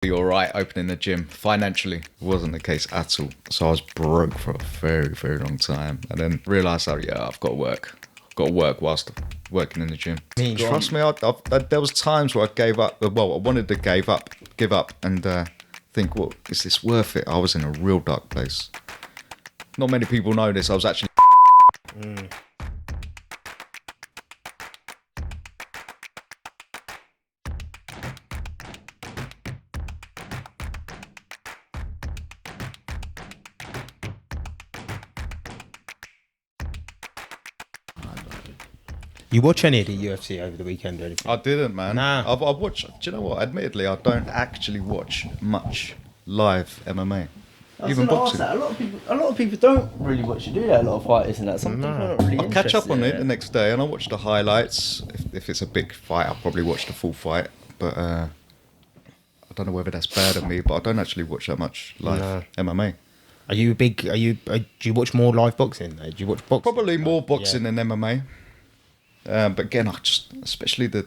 be all right opening the gym. Financially, it wasn't the case at all. So I was broke for a very, very long time. And then realised, I've got to work. I've got to work whilst working in the gym. Trust me, there was times where I gave up. Well, I wanted to give up and think, well, is this worth it? I was in a real dark place. Not many people know this. I was actually... You watch any of the UFC over the weekend or anything? I didn't, man. Nah. I've watched... Do you know what? Admittedly, I don't actually watch much live MMA. Even boxing. A lot of people don't really watch you do that. A lot of fighters and that. Some people are not really I'll catch up on interested in it the next day and I'll watch the highlights. If it's a big fight, I'll probably watch the full fight. But I don't know whether that's bad of me, but I don't actually watch that much live MMA. Are you big? Do you watch more live boxing? Do you watch boxing? Probably more boxing than MMA. But again, especially the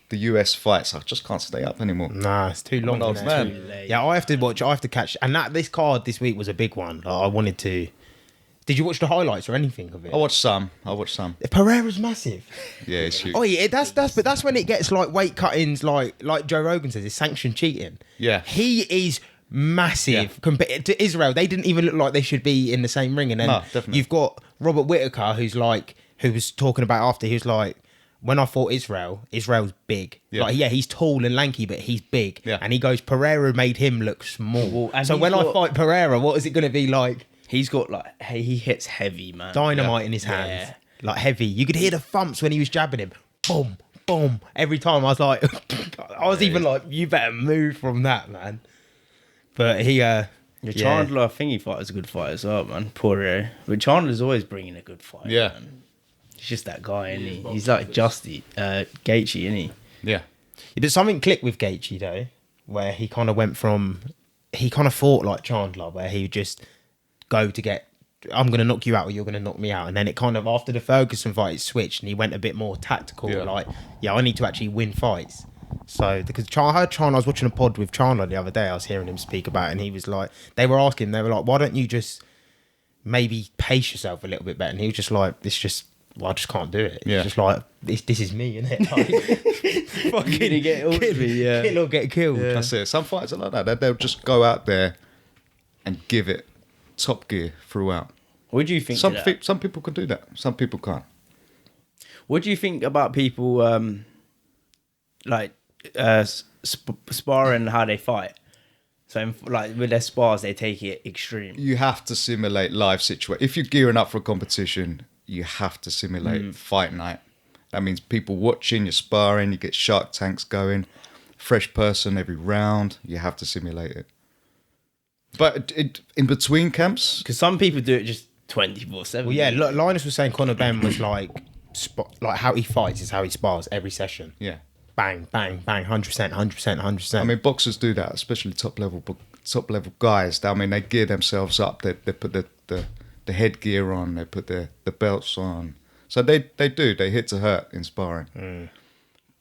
US fights, I just can't stay up anymore. Nah, it's too long. Old man. Yeah, I have to catch. And this card this week was a big one. I wanted to. Did you watch the highlights or anything of it? I watched some. Pereira's massive. Yeah, it's huge. Oh yeah, that's when it gets like weight cuttings, like Joe Rogan says, it's sanctioned cheating. Yeah. He is massive compared to Israel. They didn't even look like they should be in the same ring. And then you've got Robert Whittaker, who was talking about after, he was like, when I fought Israel's big. Yeah. Like, he's tall and lanky, but he's big. Yeah. And he goes, Pereira made him look small. Well, so when I fight Pereira, what is it going to be like? He's got he hits heavy, man. Dynamite in his hands. Like heavy. You could hear the thumps when he was jabbing him. Boom, boom. Every time I was like, even like, you better move from that, man. But he, Chandler, I think he fights a good fight as well, man. Poirier. But Chandler's always bringing a good fight. Yeah. Man. He's just that guy, isn't he? He's like Gaethje, isn't he? Yeah. But something clicked with Gaethje though, where he kind of fought like Chandler, where he would just go to get, I'm going to knock you out or you're going to knock me out. And then it kind of, after the Ferguson fight, it switched and he went a bit more tactical. Yeah. I need to actually win fights. So, because I heard Chandler, I was watching a pod with Chandler the other day, I was hearing him speak about it, and he was like, they were like, why don't you just maybe pace yourself a little bit better? And he was just like, I just can't do it. Yeah. It's just like, this is me, isn't it? Like, fucking kill or get killed. Yeah. That's it. Some fighters are like that. They'll just go out there and give it top gear throughout. What do you think? Some people can do that. Some people can't. What do you think about people sparring and how they fight? So, with their spars, they take it extreme. You have to simulate live situation. If you're gearing up for a competition, you have to simulate fight night. That means people watching, you're sparring, you get Shark Tanks going, fresh person every round. You have to simulate it. But in between camps, Because some people do it just 24/7. Well, yeah, Linus was saying Conor Ben was like how he fights is how he spars every session. yeah. Bang, bang, bang, 100%, 100%, 100%. I mean, boxers do that, especially top level guys. I mean, they gear themselves up. They put the headgear on. They put the belts on. So they hit to hurt in sparring.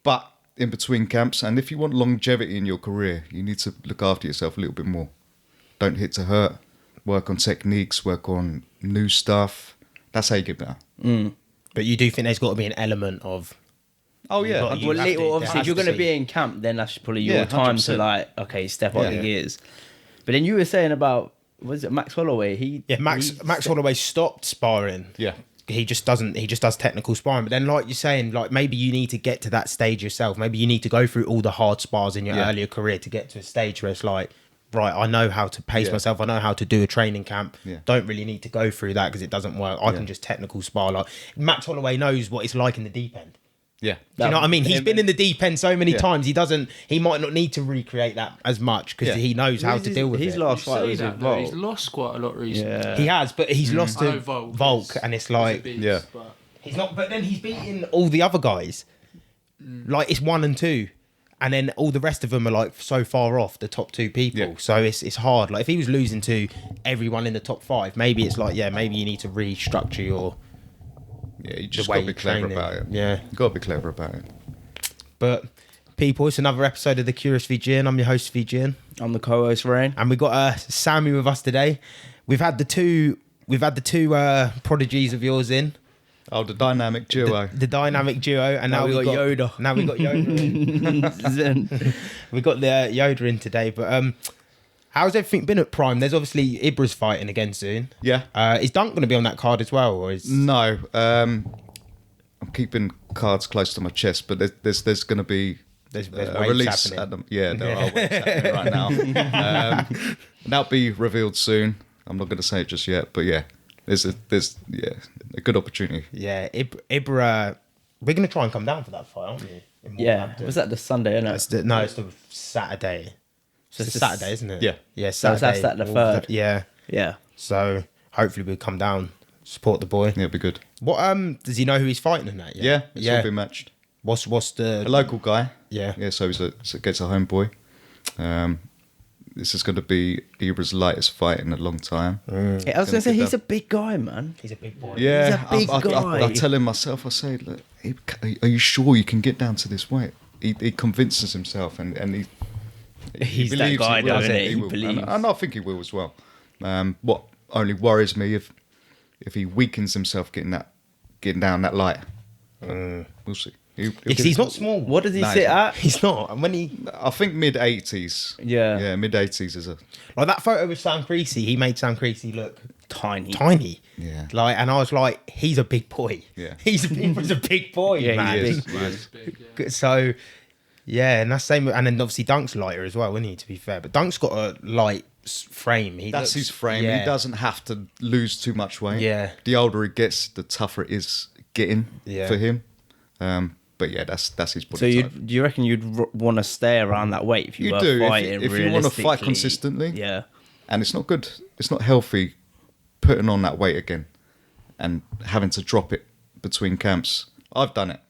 But in between camps, and if you want longevity in your career, you need to look after yourself a little bit more. Don't hit to hurt. Work on techniques. Work on new stuff. That's how you get better. But you do think there's got to be an element of... Oh yeah. Obviously, if you're going to be in camp, then that's probably your time 100%. to step up the gears. But then you were saying about, was it Max Holloway? Max Holloway stopped sparring. Yeah. He just does technical sparring. But then, like you're saying, like maybe you need to get to that stage yourself. Maybe you need to go through all the hard spars in your earlier career to get to a stage where it's like, right, I know how to pace myself. I know how to do a training camp. Yeah. Don't really need to go through that because it doesn't work. I can just technical spar. Like Max Holloway knows what it's like in the deep end. Yeah. Do you know what I mean? He's been in the deep end so many times. He might not need to recreate that as much because he knows how to deal with it. His last fight was with Volk. He's lost quite a lot recently. Yeah. He has, but he's lost to Volk, and it's like beast, Yeah. he's not. But then he's beaten all the other guys. Like it's 1 and 2, and then all the rest of them are like so far off the top 2 people. Yeah. So it's hard. Like if he was losing to everyone in the top 5, maybe it's like maybe you need to restructure your. Yeah, you just way got to be you train clever it. about it. Yeah. You got to be clever about it. But People, it's another episode of The Curious VGN. I'm your host, VGN. I'm the co-host, Rain. And we got Sammy with us today. We've had the two prodigies of yours in. Oh, the dynamic duo. The dynamic duo. And now we got Yoda. Now we got Yoda in. We got the Yoda in today. But how's everything been at Prime? There's obviously Ibra's fighting again soon. Yeah. Is Dunk going to be on that card as well? Or is... No. I'm keeping cards close to my chest, but there's going to be There's a waves release happening. at them. Yeah, there are waves happening right now. That'll be revealed soon. I'm not going to say it just yet, but yeah, there's a good opportunity. Yeah, Ibra, we're going to try and come down for that fight, aren't we? Yeah. Was that the Sunday, innit? It's the Saturday. So It's the Saturday, isn't it? Yeah. Yeah, So Saturday. that's the third. Yeah. Yeah. So hopefully we'll come down, support the boy. Yeah, it'll be good. What does he know who he's fighting in that yet? Yeah, it's all been matched. What's the A local guy. Yeah. Yeah, so gets a homeboy. This is going to be Ibra's lightest fight in a long time. Yeah, I was going to say, he's a big guy, man. He's a big boy. Yeah, He's a big guy. I tell him myself, I say, look, are you sure you can get down to this weight? He convinces himself and he He's that believes guy, he will. doesn't he? He will. believes. And I think he will as well. What only worries me if he weakens himself getting down that light. We'll see. Because he's not small. What does he No, sit he's at? He's not. And when he I think mid-80s. Yeah. Yeah, mid-80s is a... like that photo with Sam Creasy, he made Sam Creasy look Tiny. tiny. Yeah. Like, and I was like, he's a big boy. Yeah. He was a big boy, Yeah, man. he He is, big, he man. is. Big, yeah. So, yeah, and that's same. And then obviously Dunk's lighter as well, isn't he? To be fair, but Dunk's got a light frame. That's his frame. Yeah. He doesn't have to lose too much weight. Yeah. The older he gets, the tougher it is getting Yeah. for him. But yeah, that's his body So type. do you reckon you'd want to stay around that weight if you, You were do, fighting if you wanna fight realistically? consistently. Yeah. And it's not good. It's not healthy putting on that weight again and having to drop it between camps. I've done it.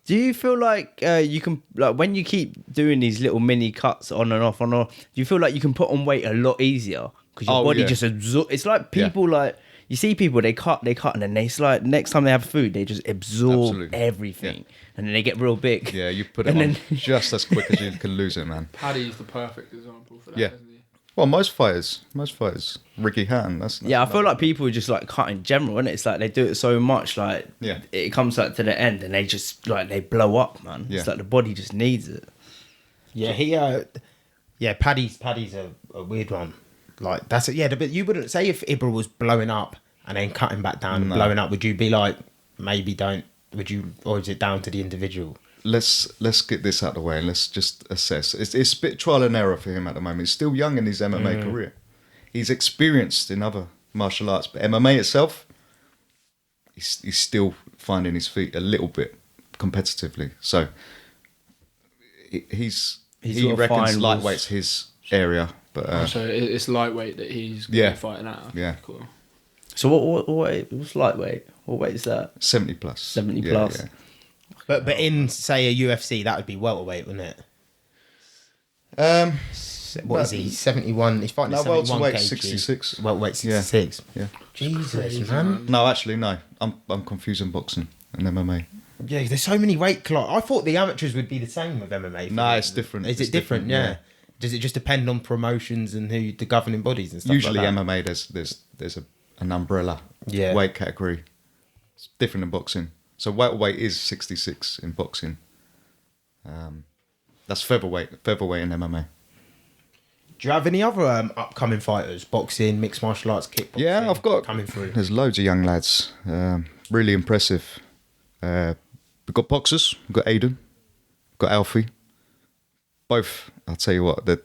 Do you feel like you can, like, when you keep doing these little mini cuts on and off, do you feel like you can put on weight a lot easier? Because your body yeah. just absorbs. It's like people like, you see people, they cut, and then it's like next time they have food, they just absorb Absolutely. everything. Yeah. And then they get real big. Yeah, you put it And on then- just as quick as you can lose it, man. Paddy's the perfect example for that, Yeah. isn't he? Well, most fighters. Ricky Hatton. That's Yeah, I feel like people are just like cut in general, and it's like they do it so much, like Yeah. it comes like to the end, and they just like they blow up, man. Yeah. It's like the body just needs it. Yeah, Paddy's a weird one. Like that's it. Yeah, but you wouldn't say if Ibra was blowing up and then cutting back down and No. blowing up, would you be like maybe don't? Would you, or is it down to the individual? Let's get this out of the way and let's just assess. It's a bit trial and error for him at the moment. He's still young in his MMA career. He's experienced in other martial arts, but MMA itself, he's still finding his feet a little bit competitively. So he gotta reckons find lightweight's his area, but So it's lightweight that he's gonna Yeah. be fighting at. Yeah. Cool. So what's lightweight? What weight is that? 70 plus. 70 Yeah, plus. yeah. But in say a UFC, that would be welterweight, wouldn't it? What is he? 71. He's fighting No, at 71 welterweight kg. 66. Welterweight 66. Yeah. Jesus, man. No, actually, no. I'm confusing boxing and MMA. Yeah, there's so many weight class. I thought the amateurs would be the same with MMA. No, it's different. Is It's it different? different, Yeah. yeah. Does it just depend on promotions and who the governing bodies and stuff? Usually like that? MMA, there's an umbrella weight category. It's different in boxing. So welterweight is 66 in boxing. That's featherweight in MMA. Do you have any other upcoming fighters? Boxing, mixed martial arts, kickboxing? Yeah, I've got coming through. There's loads of young lads. Really impressive. We've got boxers. We've got Aiden. We've got Alfie. Both, I'll tell you what, they're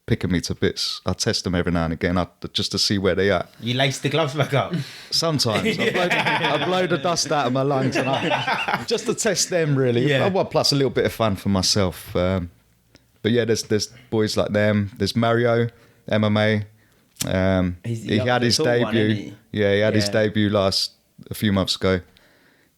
picking me to bits. I test them every now and again just to see where they are. You lace the gloves back up. Sometimes I blow the dust out of my lungs and just to test them, really. Yeah. Well, plus a little bit of fun for myself. But yeah, there's boys like them. There's Mario, MMA. He had his tall one, debut. isn't he? Yeah, he had his Yeah. debut a few months ago.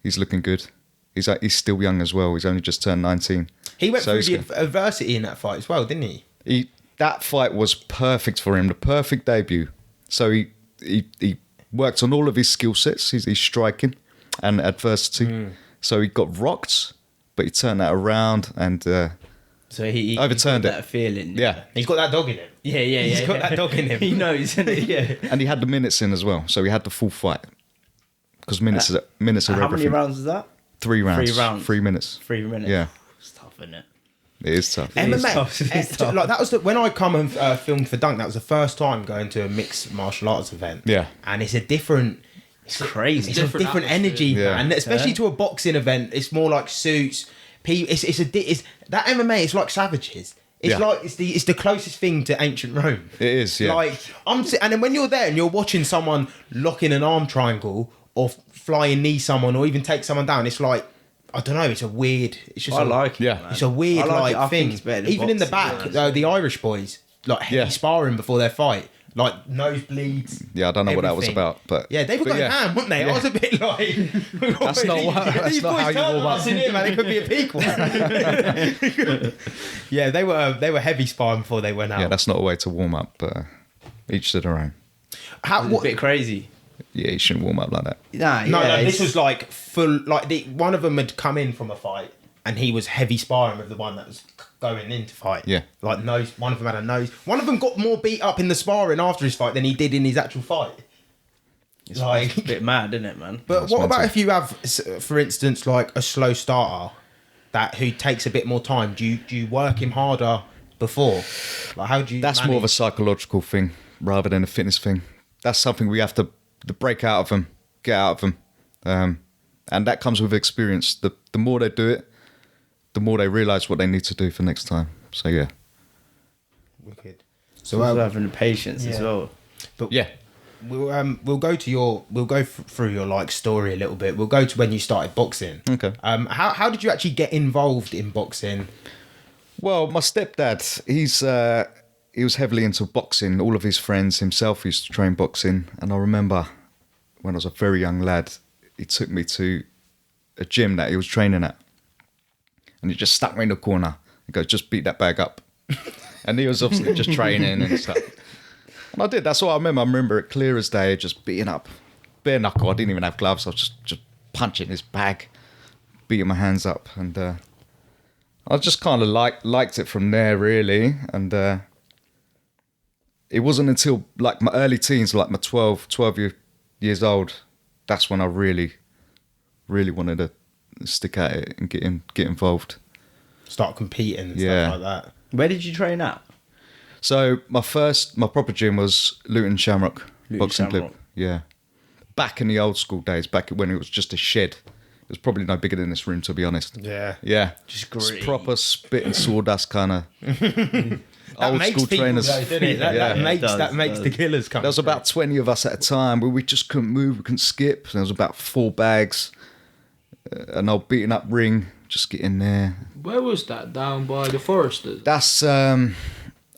He's looking good. He's still young as well. He's only just turned 19. He went So through he's the adversity in that fight as well, didn't he? That fight was perfect for him, the perfect debut. So he worked on all of his skill sets, his striking and adversity. So he got rocked, but he turned that around and So he overturned got it. that feeling. Yeah. He's got that dog in him. Yeah, yeah, yeah. He's got that dog in him. He knows, isn't he? Yeah. And he had the minutes in as well, so he had the full fight. Because minutes are How many everything. rounds is that? 3 rounds. 3 rounds. 3 minutes. 3 minutes. Yeah. It's tough, isn't it? It is tough. MMA, tough, it's tough. like that was when I come and filmed for Dunk. That was the first time going to a mixed martial arts event. Yeah. And it's a different. It's crazy. It's a different energy, Yeah. man. Especially Yeah. to a boxing event, it's more like suits. It's that MMA. It's like savages. It's Yeah. like it's the closest thing to ancient Rome. It is, yeah. Like and then when you're there and you're watching someone lock in an arm triangle or flying knee someone or even take someone down, it's like I don't know. It's a weird. It's just I like it. Yeah. Man. it's a weird I like it. I thing. think it's better than Even in the boxing, back, yeah. the Irish boys like heavy Yeah. sparring before their fight, like nosebleeds. Yeah, I don't know what that was everything. about, but Yeah, they were but going ham, weren't they? Yeah. I was a bit like, That's not what- that's these not boys how you turn warm up. us in here, man. It could be a peak one. Yeah, they were heavy sparring before they went out. Yeah, that's not a way to warm up, but each to their own. How, It's a bit crazy. Yeah, you shouldn't warm up like that. Nah, No, yeah, this it's- was like full. Like one of them had come in from a fight, and he was heavy sparring with the one that was going in to fight. Yeah. like nose. One of them had a nose. One of them got more beat up in the sparring after his fight than he did in his actual fight. it's a bit mad, isn't it, man? But That's what about mental. if you have, for instance, like a slow starter that who takes a bit more time? Do you work him harder before? Like how do you? That's more of a psychological thing rather than a fitness thing. That's something we have to break out of them, get out of them. And that comes with experience. The more they do it, the more they realise what they need to do for next time. So, yeah. Wicked. So So having the patience as yeah. well. Yeah. we'll go to your through your like story a little bit. We'll go to when you started boxing. Okay. How did you actually get involved in boxing? Well, my stepdad, he was heavily into boxing. All of his friends, himself, used to train boxing. And I remember when I was a very young lad, he took me to a gym that he was training at. And he just stuck me in the corner. He goes, just beat that bag up. And he was obviously just training and stuff. And I did. That's what I remember. I remember it clear as day, just beating up. Bare knuckle. I didn't even have gloves. I was just punching his bag, beating my hands up. And I just kind of liked it from there, really. And it wasn't until like my early teens, like my 12 years old, that's when I really wanted to stick at it and get involved. Start competing and Yeah. stuff like that. Where did you train at? So my proper gym was Luton Shamrock Boxing Shamrock. Club. Yeah. Back in the old school days, back when it was just a shed. It was probably no bigger than this room, to be honest. Yeah. Yeah. Just It's gritty. proper spit and sawdust kind of That old makes school people trainers. though, doesn't it? That, Yeah. that makes does. the killers come. There was about 20 of us at a time where we just couldn't move, we couldn't skip. There was about 4 bags, an old beaten up ring, just get in there. Where was that? Down by the Foresters? That's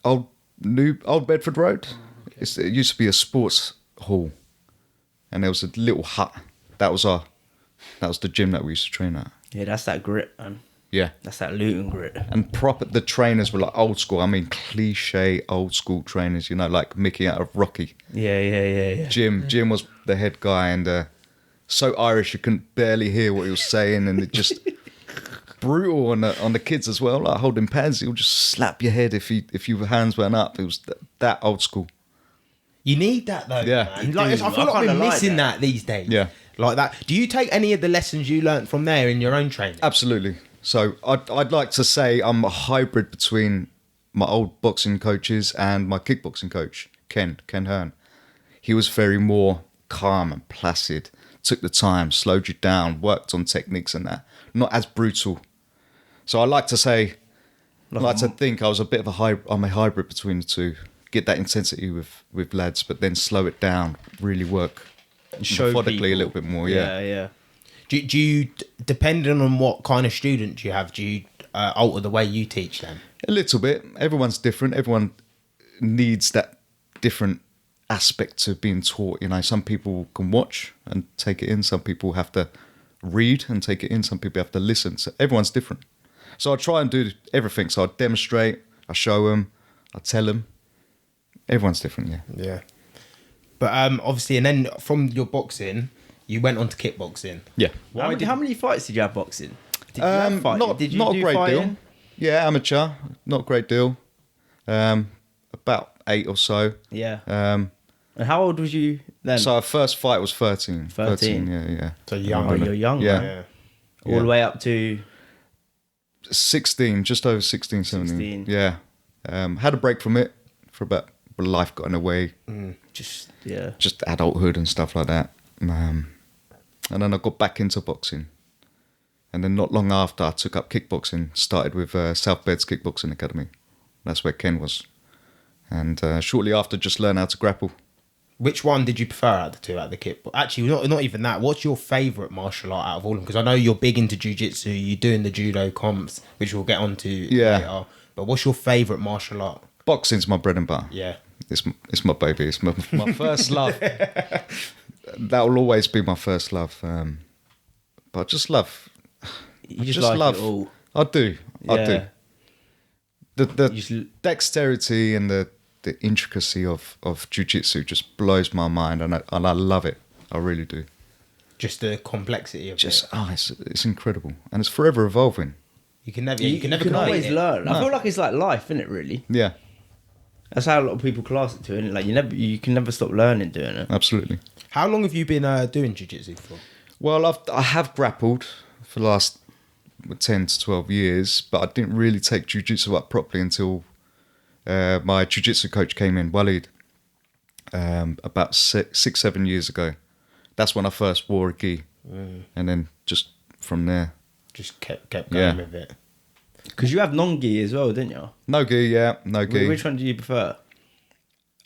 old Bedford Road. It used to be a sports hall, and there was a little hut. That was the gym that we used to train at. Yeah, that's that grit, man. Yeah, That's that Luton grit. and the trainers were like old school. I mean, cliche old school trainers. You know, like Mickey out of Rocky. Yeah. Jim was the head guy, and so Irish you couldn't barely hear what he was saying, and it just brutal on the kids as well. Like holding pads, he'll just slap your head if your hands went up. It was that old school. You need that though. Yeah. man. You Like, do. I feel I like we're kinda like missing that. that these days. Yeah. Like that. Do you take any of the lessons you learnt from there in your own training? Absolutely. So I'd like to say I'm a hybrid between my old boxing coaches and my kickboxing coach, Ken Hearn. He was very more calm and placid, took the time, slowed you down, worked on techniques and that. Not as brutal. So I like to say, I like to think I was a bit of I'm a hybrid between the two. Get that intensity with lads, but then slow it down, really work Show methodically a people. little bit more. Yeah. Yeah. Do you, depending on what kind of student you have, do you alter the way you teach them? A little bit. Everyone's different. Everyone needs that different aspect to being taught. You know, some people can watch and take it in. Some people have to read and take it in. Some people have to listen. So everyone's different. So I try and do everything. So I demonstrate, I show them, I tell them. Everyone's different, yeah. Yeah. But obviously, and then from your boxing, you went on to kickboxing. Yeah. How many fights did you have boxing? Did you have fight? Not, Did you not do a great fighting? deal. Yeah, amateur. Not a great deal. About 8 or so. Yeah. And how old was you then? So our first fight was 13. 13. Yeah. So young. Oh, you're young, Yeah. man. All the way up to 16, just over 16, 17. 16. Yeah. Had a break from it for about, but life got in the way. just Just adulthood and stuff like that. And then I got back into boxing. And then not long after, I took up kickboxing. Started with South Beds Kickboxing Academy. That's where Ken was. And shortly after, just learned how to grapple. Which one did you prefer out of the two, out of the kick? Actually, not even that. What's your favourite martial art out of all of them? Because I know you're big into jiu-jitsu. You're doing the judo comps, which we'll get onto later. But what's your favourite martial art? Boxing's my bread and butter. Yeah. It's my baby. It's my first love. That will always be my first love. But I just love... you just like it all. I do. Yeah. The dexterity and the intricacy of jiu-jitsu just blows my mind, and I love it. I really do. Just the complexity of it. It's incredible, and it's forever evolving. You can never You can always learn. I feel like it's like life, isn't it? Really. Yeah, That's how a lot of people class it to, isn't it? Like you can never stop learning doing it. absolutely. How long have you been doing jiu-jitsu for? Well, I have grappled for the last 10 to 12 years, but I didn't really take jiu-jitsu up properly until my jiu-jitsu coach came in, Waleed, about 6-7 years ago. That's when I first wore a gi, and then just from there. Just kept going with it. Because you have non-gi as well, didn't you? No gi, yeah, no gi. Which one do you prefer?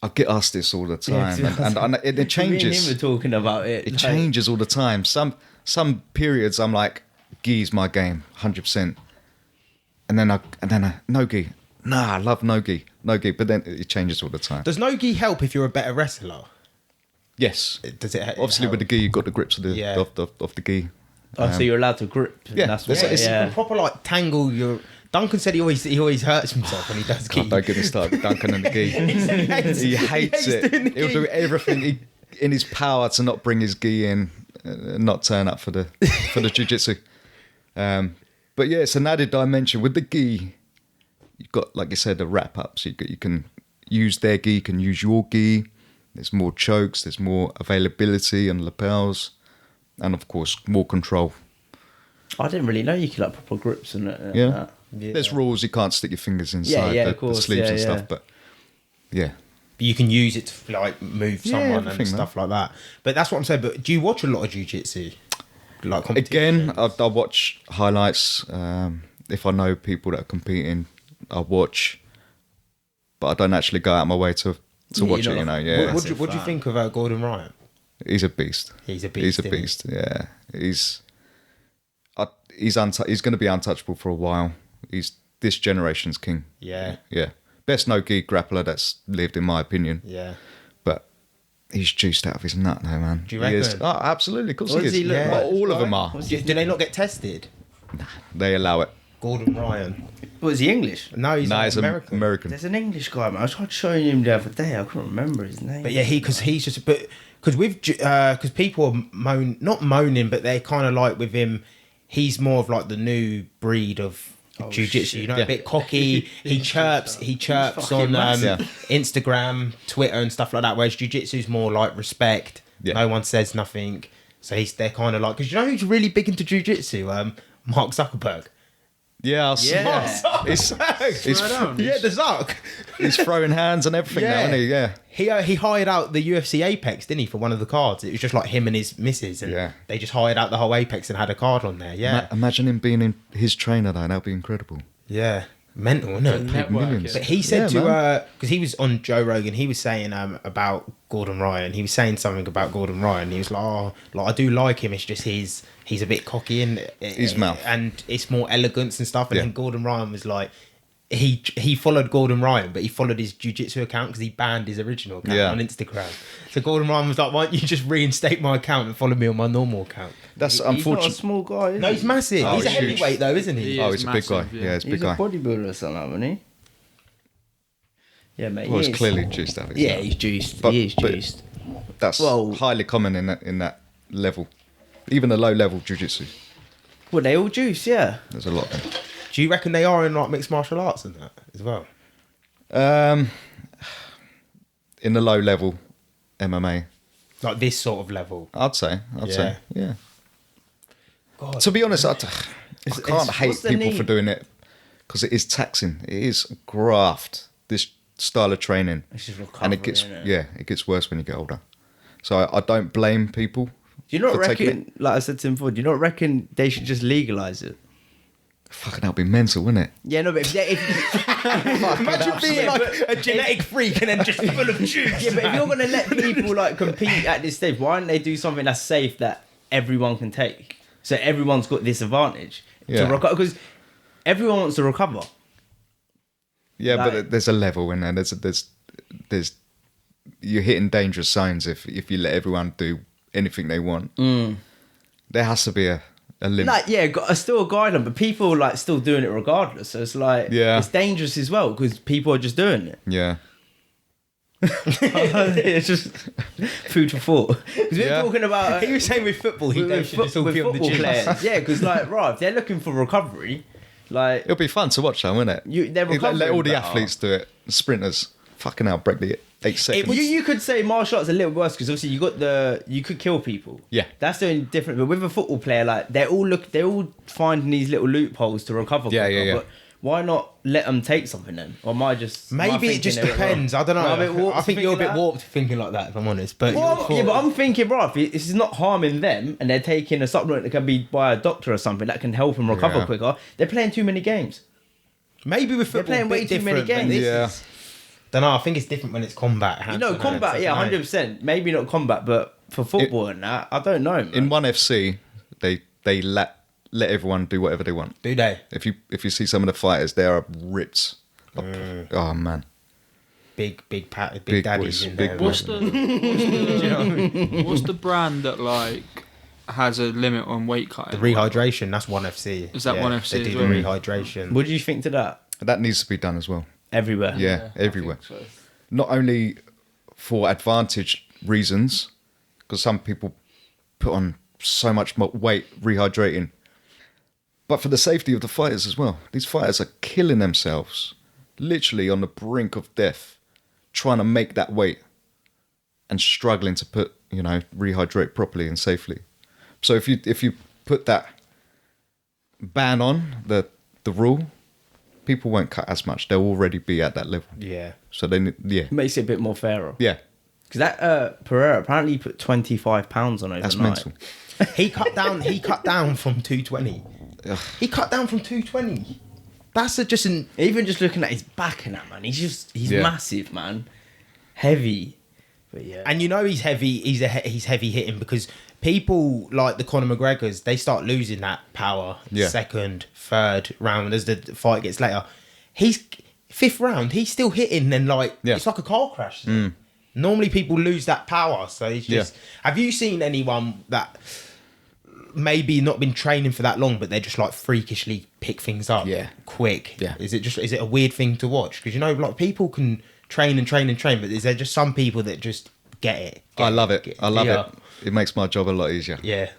I get asked this all the time, Yeah, and it Me and changes. him were talking about it. It changes all the time. Some periods I'm like, gi's my game, 100%, and then I no gi. Nah, I love no gi, but then it changes all the time. Does no gi help if you're a better wrestler? Yes, Does it? obviously help? with the gi, you've got the grips of the of the gi. So you're allowed to grip. Yeah, That's that's what, it. You can proper like tangle your. Duncan said he always hurts himself when he does gi. God, don't get me started with Duncan and the gi. He hates it. doing the He'll gi. do everything in his power to not bring his gi in, not turn up for the jiu-jitsu. But yeah, it's an added dimension with the gi. You've got, like you said, the wrap up. So you can use their gi, you can use your gi. There's more chokes, there's more availability and lapels, and of course more control. I didn't really know you could like proper grips and that. Yeah. There's rules, you can't stick your fingers inside of the course, sleeves and yeah. stuff, but yeah. You can use it to like move Yeah, someone and everything, stuff like that. But that's what I'm saying. But do you watch a lot of jiu-jitsu? Like competition? Again, I watch highlights. If I know people that are competing, I watch, but I don't actually go out of my way to watch it. Yeah, What do you think of Gordon Ryan? he's a beast. He's a beast. He's a isn't he? beast. Yeah, he's going to be untouchable for a while. He's this generation's king. Yeah. Yeah, best no gi grappler that's lived, in my opinion. Yeah. But he's juiced out of his nut now, man. Do you He is. reckon? Oh, absolutely, of course What he does is. he look Yeah. like? All of them are. Do they not get tested? They allow it. Gordon Ryan. What, is he English? No, he's No, not he's American. American. There's an English guy, man. I tried showing him the other day. I couldn't remember his name. But yeah, because he's just because people are not moaning, but they're kind of like with him. He's more of like the new breed of jiu-jitsu. You know, Yeah. a bit cocky. He chirps fucking on massive. Instagram, Twitter, and stuff like that. Whereas jiu-jitsu's more like respect. Yeah. No one says nothing. So they're kind of like, because you know who's really big into jiu-jitsu? Mark Zuckerberg. Yeah, Yeah. He's Yeah, the Zuck. he's throwing hands and everything now, isn't he? Yeah. He hired out the UFC Apex, didn't he, for one of the cards? It was just like him and his missus, and Yeah. they just hired out the whole Apex and had a card on there. Yeah, Imagine him being in his trainer though. That'd be incredible. yeah, mental, isn't it? Network, millions. But he said Yeah, because he was on Joe Rogan, he was saying about Gordon Ryan. He was saying something about Gordon Ryan. He was like, "Oh, like I do like him. It's just he's a bit cocky and His mouth. and it's more elegance and stuff." And Yeah. then Gordon Ryan was like, he followed Gordon Ryan, but he followed his jiu-jitsu account because he banned his original account Yeah. on Instagram. So Gordon Ryan was like, "Why don't you just reinstate my account and follow me on my normal account?" That's He's not a unfortunate. small guy, is No, he? he's massive. Oh, he's a he's huge. heavyweight though, isn't he? He Oh, is he's a big guy. massive, Yeah, yeah. he's a He's big a guy. bodybuilder or something, isn't he? Yeah, mate. Well, he it's is. clearly juiced out. Yeah, he's juiced. But- he is but- juiced. That's well- highly common in that level, even the low level jiu-jitsu. Well, they all juice, yeah. There's a lot of them. Do you reckon they are in like mixed martial arts and that as well? In the low level MMA, Like this sort of level? I'd say, yeah. God. To be honest, I can't hate what's the people need? for doing it because it is taxing. It is graft. This style of training, It's just and it recovery, gets innit? it gets worse when you get older. So I don't blame people. Do you not for taking reckon, like I said to him before, do you not reckon they should just legalise it? Fucking that'd be mental, wouldn't it? Yeah, no, but if Imagine being like a genetic freak and then just full of juice. yeah, but if you're going to let people like compete at this stage, why don't they do something that's safe that everyone can take? So everyone's got this advantage to Yeah. recover, because everyone wants to recover. Yeah, Like- but there's a level in there. There's you're hitting dangerous zones if you let everyone do anything they want. There has to be a limit. Like, yeah, still a guideline, but people like still doing it regardless. So it's like, Yeah. it's dangerous as well because people are just doing it. Yeah. It's just food for thought. Because we're Yeah. talking about He was saying with football, he with should just all be on the football gym. players. Yeah, because like, right, if they're looking for recovery, like, It'll be fun to watch though, wouldn't it? they're Let recovering all the better. athletes do it. Sprinters. Fucking hell, break the 8 seconds. You could say martial arts a little worse because obviously you could kill people. Yeah. That's the only difference. But with a football player, like they're all finding these little loopholes to recover. Yeah, quicker, yeah, yeah. But why not let them take something then? Or am I just Maybe it just depends. I don't know. I think you're a bit warped thinking like that, if I'm honest. But Yeah, but I'm thinking, right, if it's not harming them and they're taking a supplement that can be by a doctor or something that can help them recover Yeah. quicker, they're playing too many games. maybe with They're football, playing way too many games. Yeah. Don't know. I think it's different when it's combat. You know, combat, yeah, 100%. Maybe not combat, but for football and that, I don't know, man. In ONE FC, they let everyone do whatever they want. Do they? If you see some of the fighters, they are ripped. Oh man, Big Big daddies boys, in big there. boys. What's the brand that like has a limit on weight cutting? The rehydration, that's ONE FC. Is that ONE FC They as do well? the rehydration. What do you think to that? that needs to be done as well. Everywhere. Yeah, I everywhere. think so. Not only for advantage reasons, because some people put on so much weight rehydrating, but for the safety of the fighters as well. These fighters are killing themselves, literally on the brink of death, trying to make that weight and struggling to rehydrate properly and safely. So if you put that ban on the rule, people won't cut as much. They'll already be at that level. Yeah. So Makes it a bit more fairer. yeah. Because that Pereira apparently put 25 pounds on overnight. That's mental. He cut down from 220. He cut down from 220. That's just an... Even just looking at his back and that, man, he's Yeah. massive, man. Heavy. But yeah. And you know he's heavy. He's heavy hitting because people like the Conor McGregors, they start losing that power. Yeah. Second, third round as the fight gets later. He's fifth round. He's still hitting. Then it's like a car crash. Normally people lose that power. So it's just. Have you seen anyone that maybe not been training for that long, but they just like freakishly pick things up? Yeah. Quick. Yeah. Is it a weird thing to watch? Because like people can train, but is there just some people that just get it? I love it. I love Yeah. it. It makes my job a lot easier. Yeah.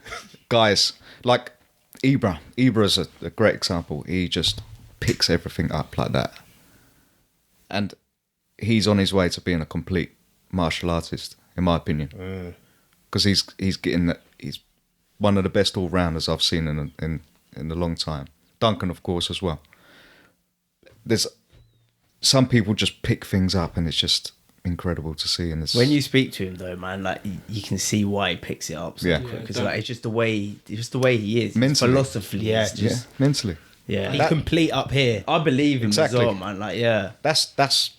Guys, like Ibra. Ibra's a great example. He just picks everything up like that. And he's on his way to being a complete martial artist, in my opinion. Because he's getting that. He's one of the best all-rounders I've seen in a long time. Duncan, of course, as well. There's some people just pick things up, and it's just incredible to see. And When you speak to him though, man, like you can see why he picks it up so Yeah. quick. Because Yeah, like it's just the way he is. His Mentally. philosophy. Yeah, is just mentally, yeah. He's complete up here. I believe him Exactly. as well, man. Like yeah. that's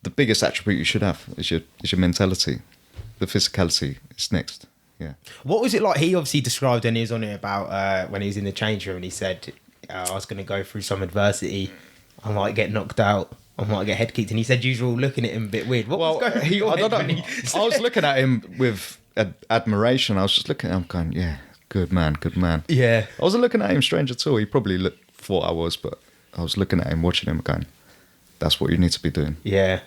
the biggest attribute you should have is your mentality. The physicality is next. Yeah. What was it like? He obviously described when he was on it about when he was in the change room and he said, I was going to go through some adversity. I might get knocked out. I might get head kicked. And he said you were all looking at him a bit weird. What was going through your I don't head when know. he I was looking at him with admiration. I was just looking at him going, yeah, good man, good man. Yeah. I wasn't looking at him strange at all. He probably thought I was, but I was looking at him, watching him going, that's what you need to be doing. Yeah.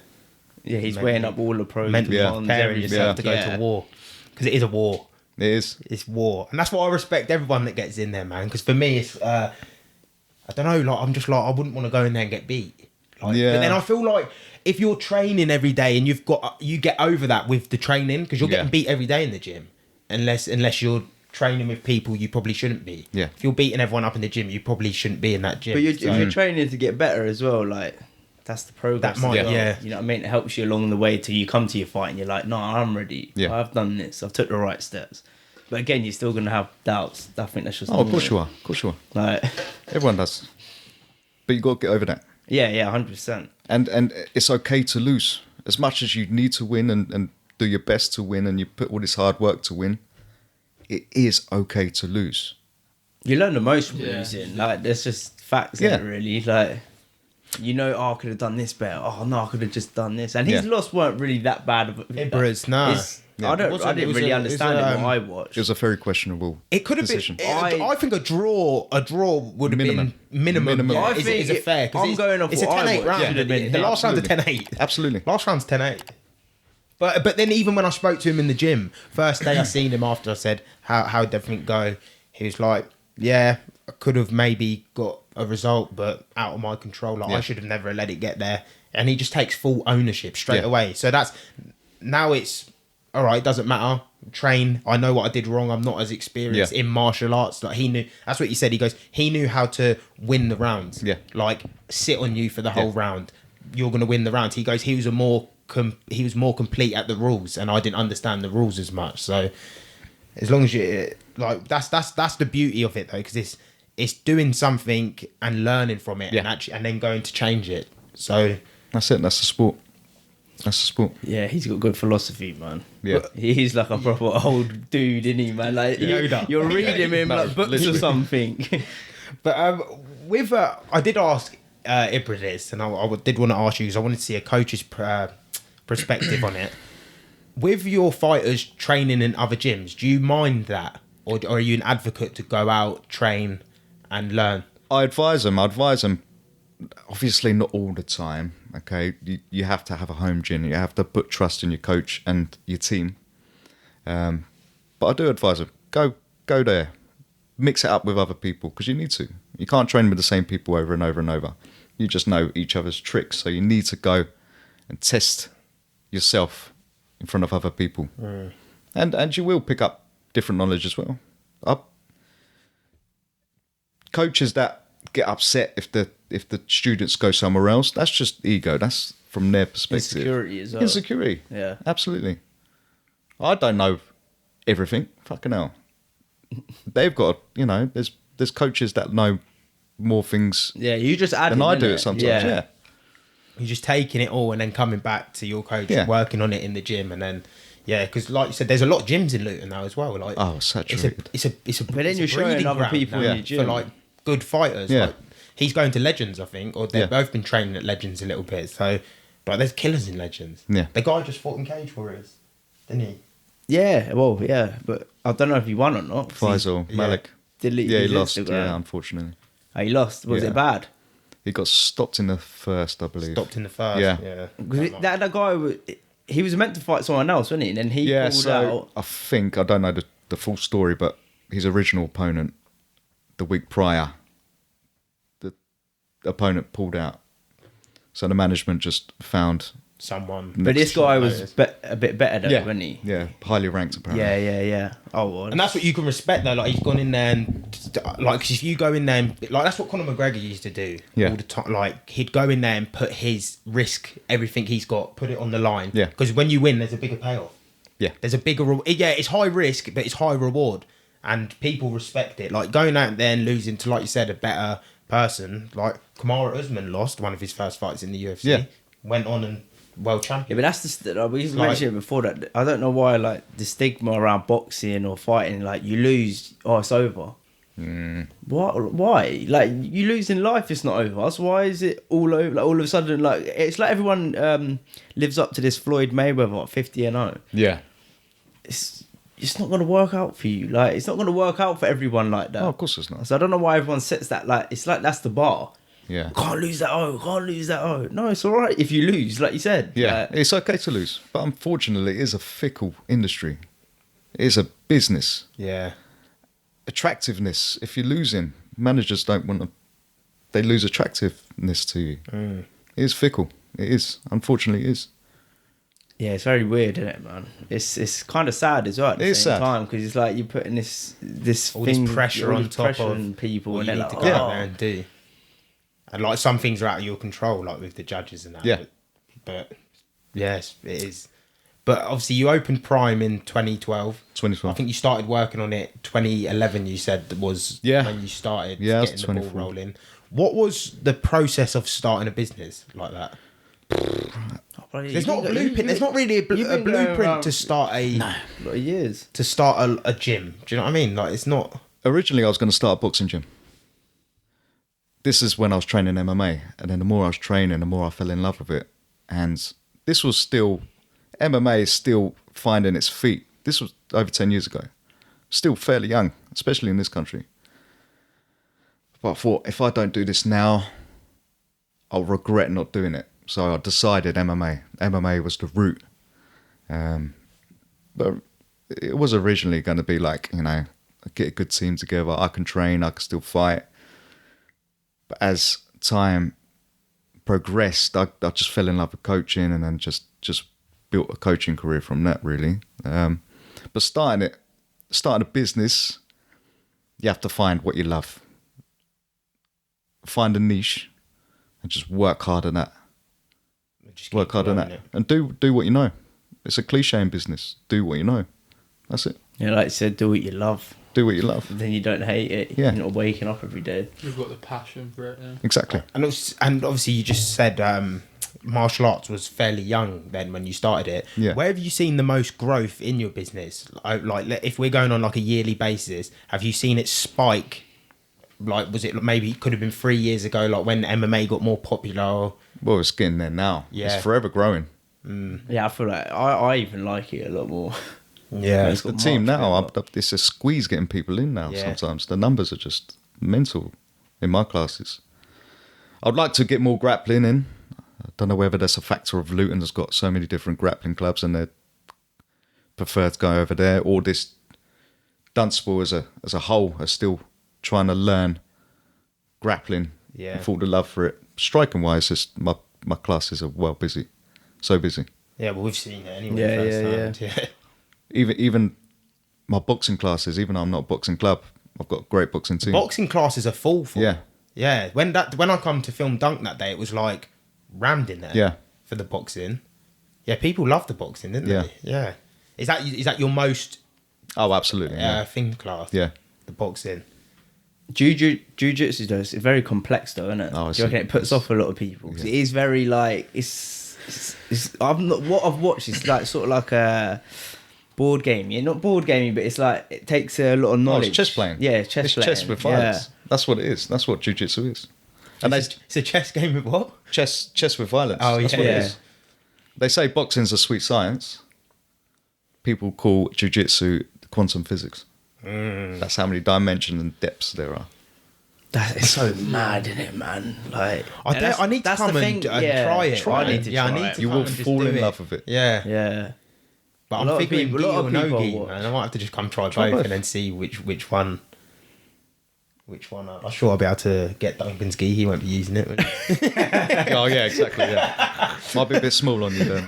Yeah, he's weighing up all the pros and Mentally Yeah. cons, preparing everything. yourself to go Yeah. to war. Because it is a war. It is. It's war, and that's why I respect everyone that gets in there, man. Because for me, it's I don't know, like I'm just like I wouldn't want to go in there and get beat. Like, Yeah. But then I feel like if you're training every day and you get over that with the training because you're getting beat every day in the gym, unless you're training with people you probably shouldn't be. Yeah. If you're beating everyone up in the gym, you probably shouldn't be in that gym. But if you're training to get better as well, like that's the progress. That might, as well. yeah. You know what I mean? It helps you along the way till you come to your fight and you're like, no, I'm ready. Yeah. I've done this. I've took the right steps. But again, you're still gonna have doubts. I think that's just. Oh, of course you are. Of course you are. Like, Everyone does. But you got to get over that. yeah, 100%. And it's okay to lose. As much as you need to win and do your best to win and you put all this hard work to win, it is okay to lose. You learn the most from losing. Like, there's just facts in it, really. Like, you know, oh, I could have done this better. Oh no, I could have just done this. And his loss weren't really that bad. Ibra's, no. I didn't really understand it when I watched. It was a very questionable It could have decision. been. I think a draw would have been minimum. Yeah. I Is think a fair. 'Cause I'm going off It's a what I 10-8 watched. round. Should have been The hit. last round's a Absolutely. 10-8. Absolutely. Last round's 10-8. But then even when I spoke to him in the gym, first day I seen him after I said, how did everything go? He was like, yeah, I could have maybe got a result, but out of my control. Like, I should have never let it get there. And he just takes full ownership straight away. So now it's, all right, it doesn't matter. Train. I know what I did wrong. I'm not as experienced in martial arts. Like he knew. That's what he said. He goes. He knew how to win the rounds. Yeah. Like sit on you for the whole round. You're gonna win the round. He goes. He was more complete at the rules, and I didn't understand the rules as much. So as long as you like, that's the beauty of it though, because it's doing something and learning from it, and then going to change it. So That's it. That's the sport. That's the sport. Yeah, he's got good philosophy, man. Yeah. He's like a proper old dude, isn't he, man? Like Yoda. you're reading him No, like books literally. or something. But with I did ask Ibra this, and I did want to ask you because I wanted to see a coach's perspective on it. With your fighters training in other gyms, do you mind that, or are you an advocate to go out, train, and learn? I advise them. Obviously, not all the time. Okay, you have to have a home gym. You have to put trust in your coach and your team. But I do advise them, go there, mix it up with other people because you need to. You can't train with the same people over and over and over. You just know each other's tricks, so you need to go and test yourself in front of other people, and you will pick up different knowledge as well. Coaches that get upset if the students go somewhere else, that's just ego. That's from their perspective. Insecurity as well. Insecurity. Yeah. Absolutely. I don't know everything. Fucking hell. They've got, there's coaches that know more things Yeah, you just add than it, I do innit? it sometimes. Yeah. You're just taking it all and then coming back to your coach, working on it in the gym, and then because like you said, there's a lot of gyms in Luton now as well. Like, Oh, saturated. it's a. But then it's a you're showing breeding other ground people now in your gym. for like good fighters. Yeah. Like, he's going to Legends, I think, or they've Yeah. both been training at Legends a little bit. So, but there's killers in Legends. Yeah. The guy just fought in Cage Warriors, didn't he? Yeah, well, yeah, but I don't know if he won or not. Faisal, Yeah. Malik. Deleted Yeah, he his lost. Instagram. Yeah, unfortunately. Oh, he lost. Was Yeah. it bad? He got stopped in the first, I believe. Stopped in the first. Yeah. Because that guy, he was meant to fight someone else, wasn't he? And then he Yeah, pulled so out. I don't know the full story, but his original opponent, the week prior, the opponent pulled out. So the management just found... Someone. But this guy was notice. a bit better, though, wasn't he? Yeah, highly ranked apparently. Yeah. Oh, well. And that's what you can respect though. Like he's gone in there and like, 'cause if you go in there and like that's what Conor McGregor used to do all the time. Like he'd go in there and put his risk, everything he's got, put it on the line. Yeah. Because when you win, there's a bigger payoff. Yeah. There's a bigger. It's high risk, but it's high reward, and people respect it. Like going out there and losing to, like you said, a better person. Like Kamaru Usman lost one of his first fights in the UFC. Yeah. Went on and world champion. Yeah, but that's we Like- mentioned it before that I don't know why like the stigma around boxing or fighting, like you lose, oh it's over. What? Why? Like you lose in life, it's not over. So why is it all over? Like all of a sudden, like it's like everyone lives up to this Floyd Mayweather 50-0. Yeah. It's not going to work out for you. Like it's not going to work out for everyone like that. Oh, of course it's not. So I don't know why everyone sets that. Like it's like that's the bar. Yeah. Can't lose that. Can't lose that. No, it's all right if you lose, like you said. Yeah, Like, it's okay to lose. But unfortunately, it is a fickle industry. It is a business. Yeah. Attractiveness. If you're losing, managers don't want to. They lose attractiveness to you. It is fickle. It is. Unfortunately, it is. Yeah, it's very weird, isn't it, man? It's kind of sad as well at the It is same sad. time, because it's like you're putting this All thing, this pressure all on this top pressure of on people, what and you they're need to like, go oh. out there and do. And like some things are out of your control, like with the judges and that. Yeah. But yes, it is. But obviously, you opened Prime in 2012. 2012. I think you started working on it 2011. You said was when you started Yeah, getting the ball 24. rolling. What was the process of starting a business like that? There's not a blueprint. There's not really a blueprint to start a lot of years. to start a gym. Do you know what I mean? Like it's not. Originally, I was going to start a boxing gym. This is when I was training MMA, and then the more I was training, the more I fell in love with it. And this was still, MMA is still finding its feet. This was over 10 years ago. Still fairly young, especially in this country. But I thought, if I don't do this now, I'll regret not doing it. So I decided MMA. MMA was the route. But it was originally going to be like, get a good team together. I can train, I can still fight. But as time progressed, I just fell in love with coaching, and then just built a coaching career from that, really. But starting a business, you have to find what you love. Find a niche and just work hard on that. Work hard on that. And do what you know. It's a cliche in business. Do what you know. That's it. Yeah, like I said, do what you love. Do what you love. Then you don't hate it. Yeah. You're not waking up every day. You've got the passion for it. Yeah. Exactly. And obviously, you just said martial arts was fairly young then when you started it. Yeah. Where have you seen the most growth in your business? Like if we're going on like a yearly basis, have you seen it spike? Like, was it maybe it could have been 3 years ago, like when MMA got more popular? Well, it's getting there now. Yeah. It's forever growing. Yeah, I feel like I even like it a lot more. Yeah. It's The got team March now, going on. it's a squeeze getting people in now. Yeah. Sometimes the numbers are just mental in my classes. I'd like to get more grappling in. I don't know whether that's a factor of Luton has got so many different grappling clubs and they prefer to go over there, or this Dunstable as a whole are still trying to learn grappling. Yeah. And feel the love for it. Striking wise, just my classes are well busy, so busy. Yeah, well, we've seen it anyway. Yeah, firsthand. Even my boxing classes, even though I'm not a boxing club, I've got a great boxing team. Boxing classes are full. Yeah. Yeah. When I come to film Dunk that day, it was like rammed in there. Yeah. For the boxing. Yeah, people love the boxing, didn't Yeah. they? Yeah. Is that your most Oh, absolutely. Yeah. thing class? Yeah. The boxing. Jiu-Jitsu though, it's very complex though, isn't it? Oh, Do you reckon it puts off a lot of people? 'Cause it is very like it's what I've watched is like sort of like a board game. Yeah, not board gaming, but it's like it takes a lot of Oh, knowledge. it's chess playing. Yeah, chess It's playing. chess with violence. That's what it is. That's what jiu-jitsu is. And It's a chess game with what? chess with violence. Oh, That's yeah. what it Yeah. is. They say boxing's a sweet science. People call jiu-jitsu quantum physics. That's how many dimensions and depths there are. That is so mad, isn't it, man? Like I need to come and try it. I need to yeah, try I need it. to You come will and just fall do in it. love with it. Yeah. Yeah. But A I'm lot of figuring people- gi a lot or of no people gi, watch. man. I might have to just come try Try both both. and then see which one. Which one? I'm sure I'll be able to get Duncan's gi. He won't be using it. will he? Oh, yeah, exactly, yeah. Might be a bit small on you then.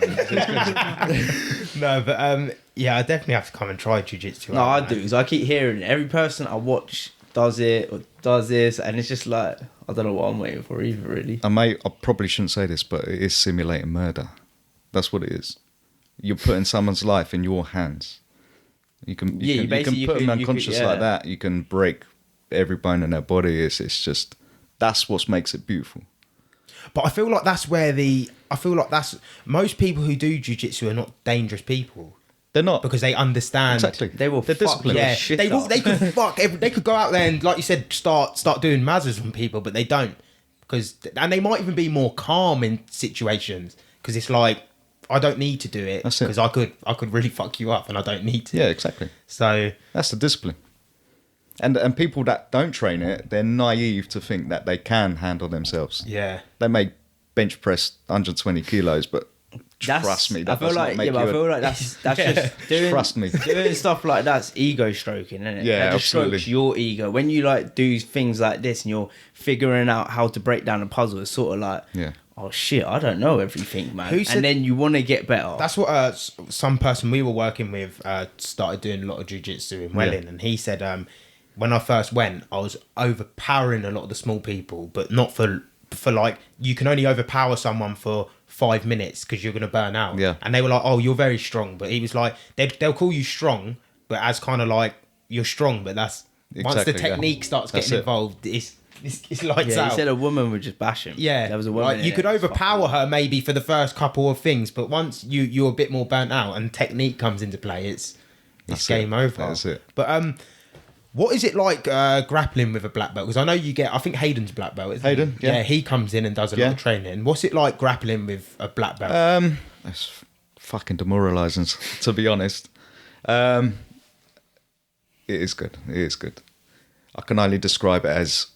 No, but yeah, I definitely have to come and try jiu-jitsu. No, I do, because I keep hearing it. Every person I watch does it or does this, and it's just like, I don't know what I'm waiting for either, really. I probably shouldn't say this, but it is simulating murder. That's what it is. You're putting someone's life in your hands. You can put them unconscious like that. You can break every bone in their body. It's just, that's what makes it beautiful. But I feel like that's most people who do jiu-jitsu are not dangerous people They're not. because they understand. Exactly. They will They're fuck disciplined. your Yeah, shit they up. they could go out there and, like you said, start doing mazzers on people, but they don't, and they might even be more calm in situations because it's like, I don't need to do it That's it. because I could really fuck you up and I don't need to. Yeah, exactly. So That's the discipline. And people that don't train it, they're naive to think that they can handle themselves. yeah, They may bench press 120 kilos, but Trust me, that I feel does like not make I you. feel like that's just doing. Trust me. Doing stuff like that's ego stroking, isn't it? Yeah, that just absolutely. strokes your ego when you like do things like this and you're figuring out how to break down a puzzle. It's sort of like, Yeah. oh shit, I don't know everything, man. Who said- and then you want to get better. That's what some person we were working with started doing a lot of jiu-jitsu in Welling, and he said when I first went, I was overpowering a lot of the small people, but not for like, you can only overpower someone for 5 minutes because you're going to burn out. Yeah. And they were like, oh, you're very strong. But he was like, they'll call you strong, but as kind of like, you're strong, but that's, once the Exactly, yeah. technique starts That's getting it. involved, it's lights yeah, out. he said a woman would just bash him. Yeah, there was a woman. like, in you could it. overpower her maybe for the first couple of things, but once you're a bit more burnt out and technique comes into play, it's That's game it. over. That's it. But what is it like grappling with a black belt? Because I know you get, I think Hayden's black belt. Isn't Hayden, he? yeah. He comes in and does a lot of training. What's it like grappling with a black belt? It's fucking demoralising, to be honest. It is good. It is good. I can only describe it as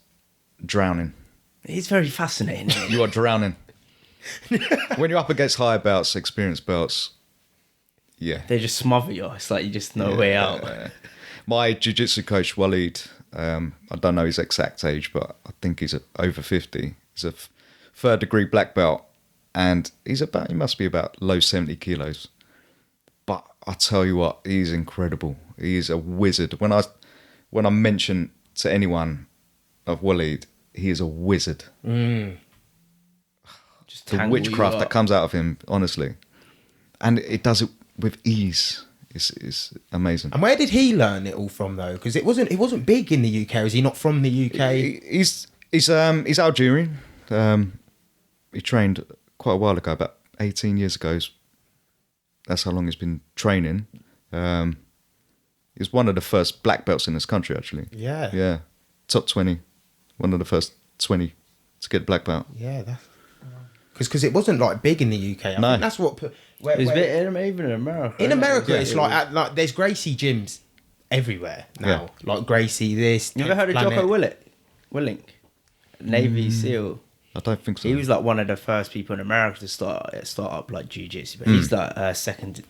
drowning. He's very fascinating. Isn't he? You are drowning. When you're up against higher belts, experienced belts, yeah. They just smother you. It's like you just no way out. My jiu-jitsu coach, Waleed, I don't know his exact age, but I think he's over 50. He's a third degree black belt, and he must be about low 70 kilos. But I tell you what, he's incredible. He's a wizard. When I mention to anyone of Waleed, he is a wizard. Just The tangle witchcraft you that up. comes out of him, honestly. And it does it with ease. It's amazing. And where did he learn it all from though? Because it wasn't big in the UK. Is he not from the UK? He's Algerian. He trained quite a while ago, about 18 years ago. That's how long he's been training. He's one of the first black belts in this country, actually. Yeah. Yeah. Top 20. One of the first 20 to get black belt. Yeah, because it wasn't like big in the UK. I No. think that's what. It's a bit even in America. In America, Yeah. it's like there's Gracie gyms everywhere now. Like Gracie, this. You ever heard of Planet. Jocko Willink? Navy SEAL. I don't think so. He was like one of the first people in America to start up like jiu-jitsu, but he's like second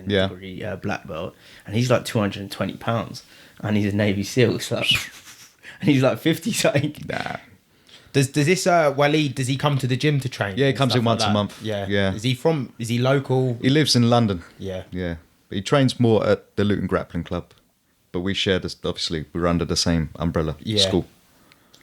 Yeah. degree black belt, and he's like 220 pounds, and he's a Navy SEAL, so, and he's like 50 something. Nah. Does this Waleed? Does he come to the gym to train? Yeah, he and comes stuff in like once a that? month. Yeah, Yeah. Is he local? He lives in London. Yeah. Yeah. But he trains more at the Luton Grappling Club. But we share this, obviously, we're under the same umbrella school.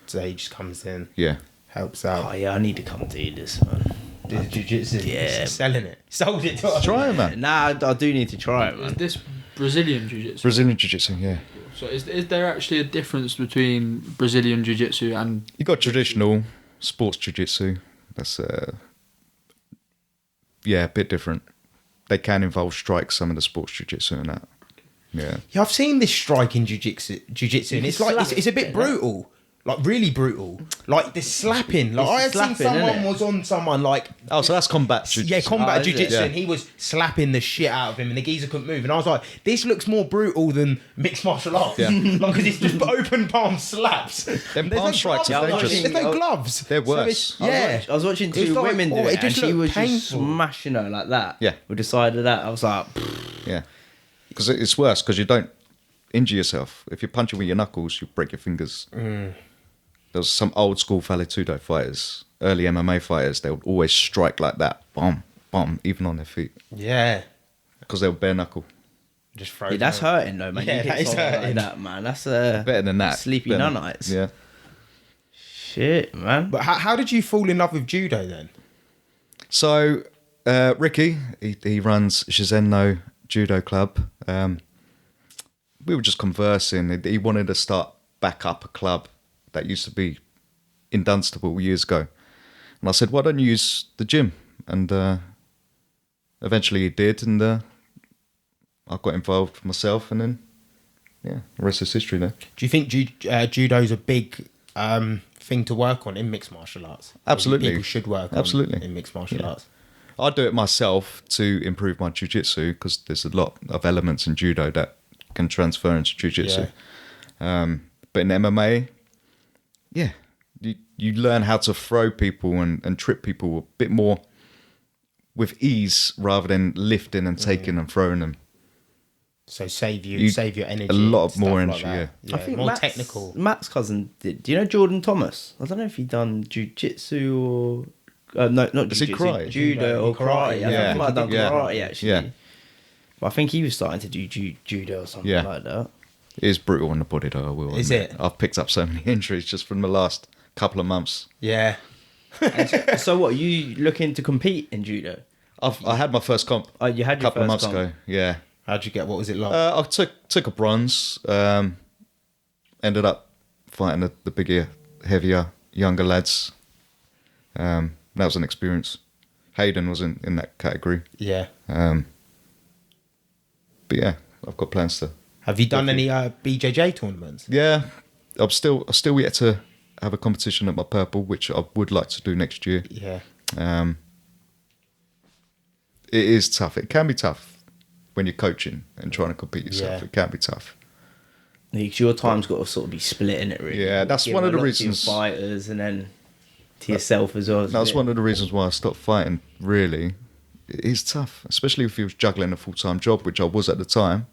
So he just comes in, Yeah. helps out. Oh yeah, I need to come do this, man. Does jiu-jitsu? Yeah. Selling it. Sold it to us. Try it, man. Nah, I do need to try it, Is man. this Brazilian Jiu-Jitsu? Brazilian Jiu-Jitsu, yeah. So is there actually a difference between Brazilian Jiu-Jitsu and... You got traditional sports jiu-jitsu. That's a bit different. They can involve strikes, some of the sports jiu-jitsu and that. Yeah. Yeah, I've seen this strike in jiu-jitsu, and it's like it's a bit Yeah. brutal, like really brutal. Like this slapping. Like It's I had slapping, seen someone innit? was on someone like Oh, so that's combat jiu-jitsu. yeah, combat Oh, is it? jiu-jitsu, Yeah. and he was slapping the shit out of him, and the geezer couldn't move. And I was like, this looks more brutal than mixed martial arts. Yeah. Like, because it's just open palm slaps. Them There's palm strikes gloves. are dangerous. There's no gloves. They're So worse. it's- yeah. I was watching It's two like, women do oh, it, it just and she looked was just painful. smashing her like that. Yeah. We decided that. I was like, pfft. Yeah. Because it's worse, because you don't injure yourself. If you're punching with your knuckles, you break your fingers. There was some old school Valetudo fighters, early MMA fighters, they would always strike like that. Bomb, bomb, even on their feet. Yeah. Because they were bare knuckle. Just throw. Yeah, that's hurting though, man. Yeah, You hit that is someone hurting. like that, man. That's Better than that. Sleepy Better- nunites. Yeah. Shit, man. But how did you fall in love with judo then? So, Ricky, he runs Shizenno Judo Club. We were just conversing. He wanted to start back up a club that used to be in Dunstable years ago. And I said, why don't you use the gym? And eventually he did. And I got involved myself. And then, yeah, the rest is history there. Do you think judo's a big thing to work on in mixed martial arts? Absolutely. People should work Absolutely. on in mixed martial Yeah. arts. I do it myself to improve my jiu-jitsu because there's a lot of elements in judo that can transfer into jiu-jitsu. But in MMA, yeah, you learn how to throw people and trip people a bit more with ease rather than lifting and taking and throwing them. So save your energy. A lot and stuff more like energy, that. I think more Matt's, technical. Matt's cousin did. Do you know Jordan Thomas? I don't know if he done jiu-jitsu or no, not Is he jiu-jitsu, karate? judo or karate. I Yeah. think he might have done Yeah. karate actually. Yeah. But I think he was starting to do judo or something Yeah. like that. It is brutal on the body, though. I will Is admit. it? I've picked up so many injuries just from the last couple of months. Yeah. So what? You looking to compete in judo? I had my first comp. Oh, you had a your couple of first months comp. ago. Yeah. How'd you get? What was it like? I took a bronze. Ended up fighting the bigger, heavier, younger lads. That was an experience. Hayden was in that category. Yeah. But yeah, I've got plans to. Have you done any BJJ tournaments? Yeah, I'm still yet to have a competition at my purple, which I would like to do next year. Yeah. It is tough. It can be tough when you're coaching and trying to compete yourself. Yeah. It can be tough. Because your time's got to sort of be split in it, really. Yeah, that's Give one of a the lot to your reasons- fighters and then to yourself as well. That's one of the reasons why I stopped fighting, really. It is tough, especially if you was juggling a full-time job, which I was at the time.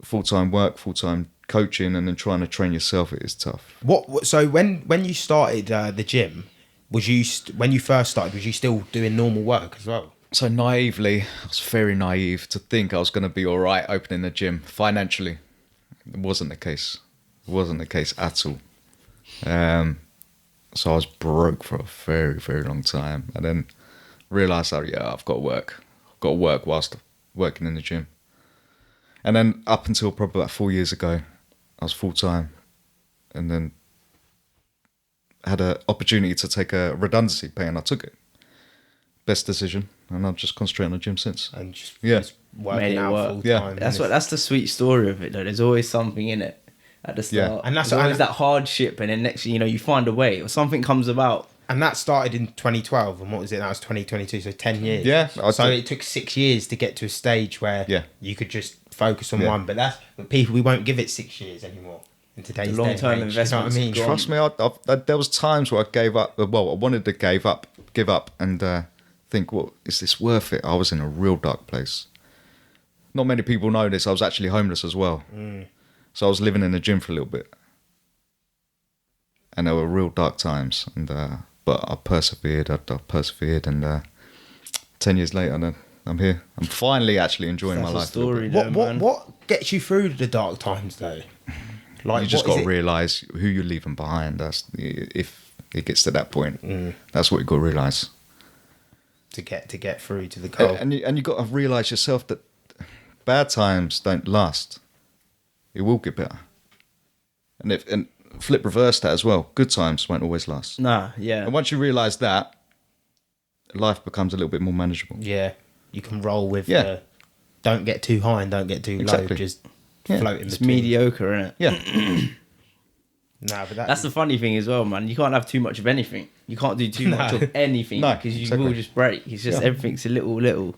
Full-time work, full-time coaching, and then trying to train yourself, it is tough. So when you started the gym, was you when you first started, was you still doing normal work as well? So naively, I was very naive to think I was going to be all right opening the gym financially. It wasn't the case. It wasn't the case at all. So I was broke for a very, very long time. And then realised that, yeah, I've got to work. I've got to work whilst working in the gym. And then up until probably about 4 years ago, I was full-time. And then had an opportunity to take a redundancy pay, and I took it. Best decision. And I've just concentrated on the gym since. And just, Yeah. just working Made it out work. full Yeah. time. That's the sweet story of it, though. There's always something in it at the start. Yeah. And that's- There's always and- that hardship, and then next, you find a way, or something comes about. And that started in 2012, and what was it? That was 2022, so 10 years. Yeah, So it took 6 years to get to a stage where Yeah. you could just focus on Yeah. one. But people, we won't give it 6 years anymore in today's The long-term day and age, you know investment's what I mean? gone. Trust me, there was times where I gave up. Well, I wanted to give up, and think, well, is this worth it? I was in a real dark place. Not many people know this. I was actually homeless as well. So I was living in the gym for a little bit, and there were real dark times. And but I persevered. I persevered, and 10 years later, then I'm here. I'm finally actually enjoying my That's life. a a little story, bit. though, man. What gets you through the dark times though? Like You just what got is to it- realise who you're leaving behind. That's if it gets to that point. That's what you got to realise. to get through to the goal. And you got to realise yourself that bad times don't last. It will get better. And flip reverse that as well. Good times won't always last. Nah, yeah. And once you realise that, life becomes a little bit more manageable. Yeah, you can roll with. Yeah. Don't get too high and don't get too Exactly. low. Just Yeah. float in It's between. mediocre, isn't it? Yeah. Nah, but That's the funny thing as well, man. You can't have too much of anything. You can't do too much of anything No, because you exactly. will just break. It's just Yeah. everything's a little.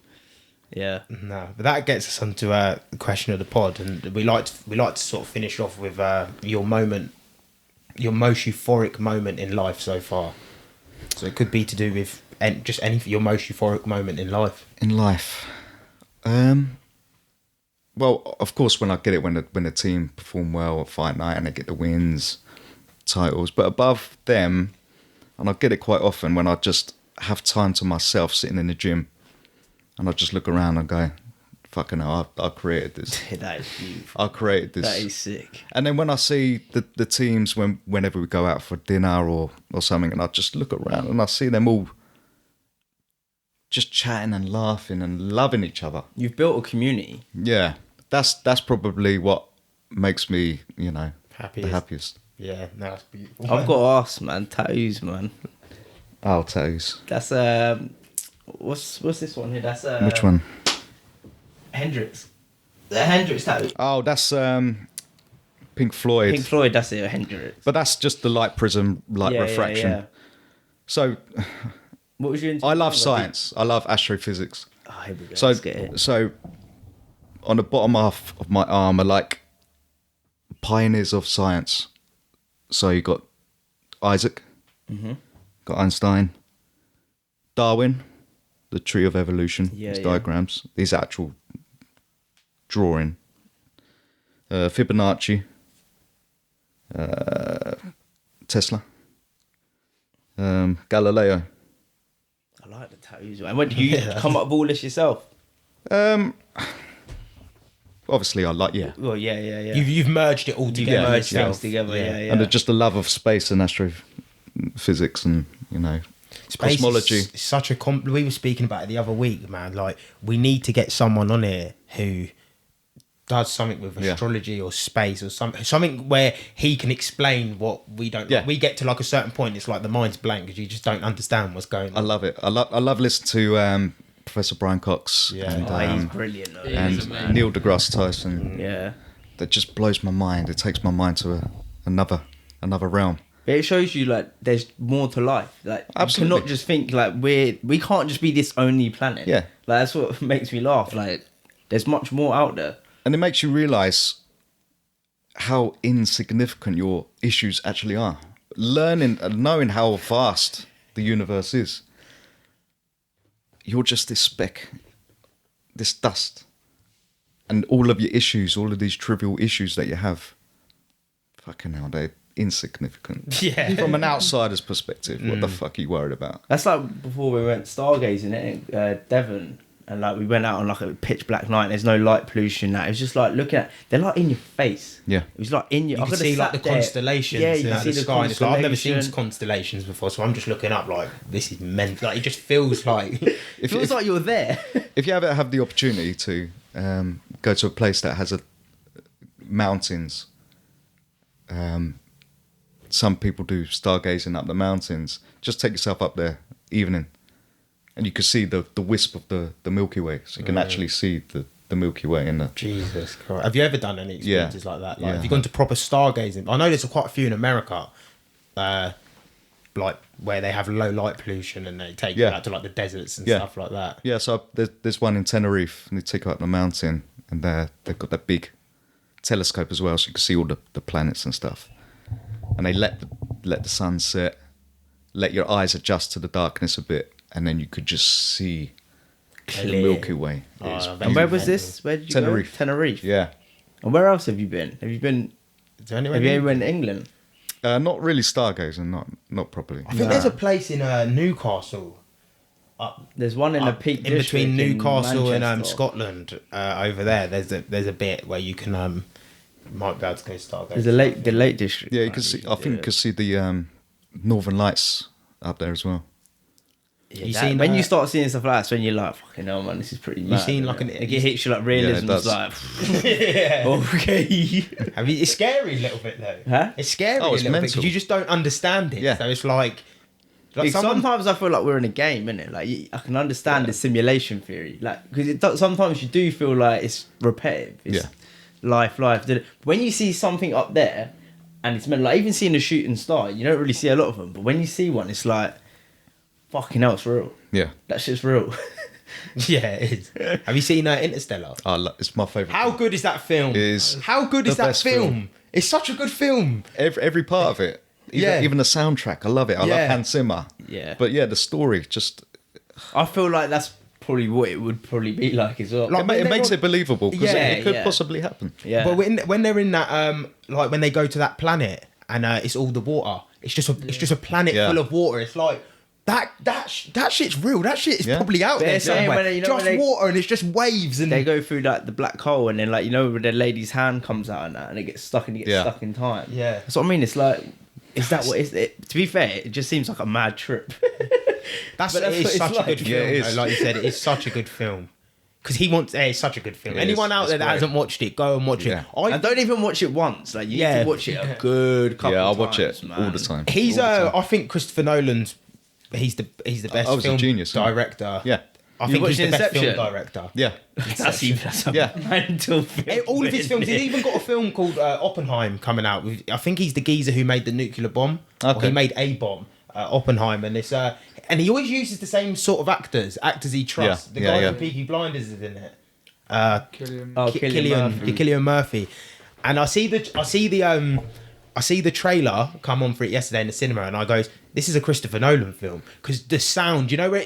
Yeah. No, but that gets us onto the question of the pod, and we like to sort of finish off with your moment, your most euphoric moment in life so far. So it could be to do with just your most euphoric moment in life. In life. Well, of course, when I get it, when the team perform well at fight night and they get the wins, titles. But above them, and I get it quite often when I just have time to myself sitting in the gym, and I just look around and go, "Fucking hell, I created this. That is beautiful. I created this." That is sick. And then when I see the teams whenever we go out for dinner or something, and I just look around and I see them all just chatting and laughing and loving each other. You've built a community. Yeah, that's probably what makes me, the Happiest. happiest. Yeah, no, that's beautiful. I've got to ask, man. Tattoos, man. Oh, tattoos. That's what's this one here? That's Which one? Hendrix. The Hendrix tattoo. Oh, that's Pink Floyd. Pink Floyd. That's it. Hendrix. But that's just the light prism, light refraction. Yeah. So What was your? I love science. I love astrophysics. Oh, here we go. So, Let's get it. so on the bottom half of my arm are like pioneers of science. So you got Isaac, got Einstein, Darwin, the tree of evolution, Yeah, his yeah. diagrams, his actual drawing. Fibonacci, Tesla, Galileo. I like the tattoos. And when did you come up with all this yourself? Obviously, I like, yeah. Well, yeah. You've merged it all You together. merged yourself. things together, yeah. And just a love of space and astrophysics and, Space cosmology. is such a we were speaking about it the other week, man. Like, we need to get someone on here who does something with astrology or space or something where he can explain what we don't. Yeah. Like, we get to like a certain point, it's like the mind's blank because you just don't understand what's going on. I love it. I love listening to Professor Brian Cox Yeah. and, He's brilliant, though. Yeah. He's and amazing. Neil deGrasse Tyson. Yeah. That just blows my mind. It takes my mind to another realm. But it shows you, like, there's more to life. Like, Absolutely. you cannot just think, like, we can't just be this only planet. Yeah. Like, that's what makes me laugh. Like, there's much more out there. And it makes you realise how insignificant your issues actually are. Learning and knowing how vast the universe is. You're just this speck, this dust. And all of your issues, all of these trivial issues that you have, fucking hell, they're insignificant. Yeah. From an outsider's perspective, what the fuck are you worried about? That's like before we went stargazing in Devon. And, like, we went out on, like, a pitch black night. And there's no light pollution. That it was just like looking at. They're like in your face. Yeah. It was like in your. You I can could've see like sat the there. constellations Yeah, in you can see the the sky. And it's like, I've never seen constellation. constellations before, so I'm just looking up like this is meant. Like, it just feels like It feels like you're there. If you ever have the opportunity to go to a place that has mountains, some people do stargazing up the mountains. Just take yourself up there, evening, and you can see the wisp of the Milky Way. So you can actually see the Milky Way in the. Jesus Christ. Have you ever done any experiences like that? Like, Yeah. have you gone to proper stargazing? I know there's quite a few in America, like where they have low light pollution and they take you Yeah. out to like the deserts and Yeah. stuff like that. Yeah, so there's one in Tenerife, and they take you up the mountain, and they've got that big telescope as well, so you can see all the planets and stuff. And they let the sun set, let your eyes adjust to the darkness a bit, and then you could just see the Clear. Milky Way. Oh, It's that's And where beautiful. was this? Where did you Tenerife. go? Tenerife. Yeah. And where else have you been? Have you been? Is there anywhere Have you near- ever been to England? Not really stargazing, not properly. I think there's a place in Newcastle, up There's one in the Peak in between District in Newcastle and Manchester. Scotland. Over there, there's a bit where you can might be able to go stargazing. There's the Lake District. Yeah, you can see. I think you can see the Northern Lights up there as well. Yeah, You that- seen, when you start seeing stuff like that, that's when you're like, fucking hell, man, this is pretty mad. seen, isn't like, it? It hits you like realism. Yeah, it It's does. like, okay. Have you, it's scary a little bit though. Huh? It's scary Oh, a it's little bit mental. because you just don't understand it. Yeah. So it's like Because someone, sometimes I feel like we're in a game, innit? Like, I can understand the simulation theory. Like, because sometimes you do feel like it's repetitive. It's Yeah. life. But when you see something up there, and it's meant, like, even seeing a shooting star, you don't really see a lot of them. But when you see one, it's like, fucking hell, it's real. Yeah. That shit's real. yeah, it is. Have you seen Interstellar? It's my favourite. How good is that film? It is How good is the that best film? film. It's such a good film. Every part of it. Even the soundtrack. I love it. I Yeah. love Hans Zimmer. Yeah. But yeah, the story just I feel like that's probably what it would probably be like as well. Like, it makes it believable because Yeah, it could yeah. possibly happen. yeah. But when they're in that like when they go to that planet and it's all the water, it's just a planet Yeah. full of water. It's like that shit's real. That shit is Yeah. probably out But there they're saying somewhere. when they- you know just when they- water and it's just waves and they go through like the black hole and then, like, you know, where the lady's hand comes out and that, and it gets stuck and you get Yeah. stuck in time. Yeah. That's what I mean. It's like, is that what is it? To be fair, it just seems like a mad trip. That's, But that's it is what it's such like. a good Yeah, film. it is. Like you said, it is such a good film. Because it's such a good film. It Anyone is. out It's there that great. hasn't watched it, go and watch Yeah. it. And don't even watch it once. Like, you Yeah. need to watch it a good couple Yeah, I times, watch it man. all the time. He's All the time. I think Christopher Nolan's he's the best Oh, he's a film genius, isn't he? director. Yeah. I You think he's watched the best film Inception? director. Yeah. That's a Yeah. mental film. All of his films. isn't He's it? even got a film called Oppenheim coming out. I think he's the geezer who made the nuclear bomb. Or Okay. he made a bomb, Oppenheim, and it's and he always uses the same sort of actors he trusts. Yeah, The yeah, guy yeah. from Peaky Blinders is in it. Killian. Oh, Cillian Murphy. Cillian Murphy, and I see the trailer come on for it yesterday in the cinema, and I goes, "This is a Christopher Nolan film," because the sound, you know, where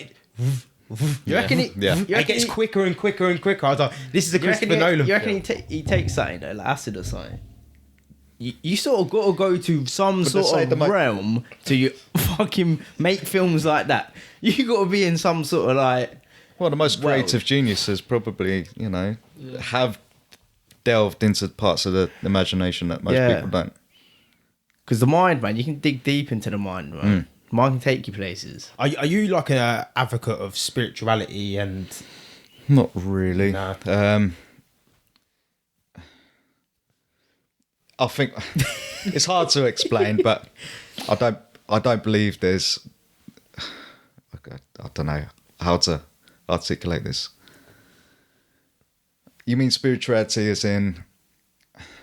You reckon it? Yeah. You It reckon gets he- quicker and quicker and quicker. I was like, this is a You reckon, Christopher Nolan you reckon film. he takes something though, like acid or something? You sort of got to go to some But they say sort of the mo- realm to you fucking make films like that. You got to be in some sort of like. Well, the most creative geniuses probably, have delved into parts of the imagination that most people don't. Because the mind, man, you can dig deep into the mind, man. Mind can take you places. Are you like an advocate of spirituality and? Not really. No. I think it's hard to explain, but I don't believe there's. I don't know how to articulate this. You mean spirituality as in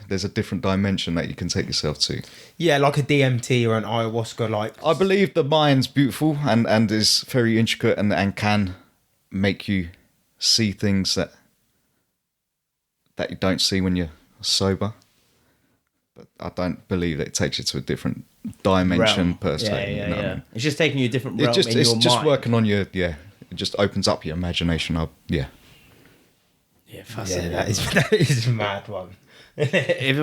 there's a different dimension that you can take yourself to? Yeah, like a DMT or an ayahuasca, like. I believe the mind's beautiful and is very intricate and can make you see things that you don't see when you're sober. But I don't believe that it takes you to a different dimension Realm. per se. Yeah, you know what I mean? It's just taking you a different realm It's in your just mind. working on your It just opens up your imagination up. Yeah. Yeah, Yeah, fascinating. that is a mad one. It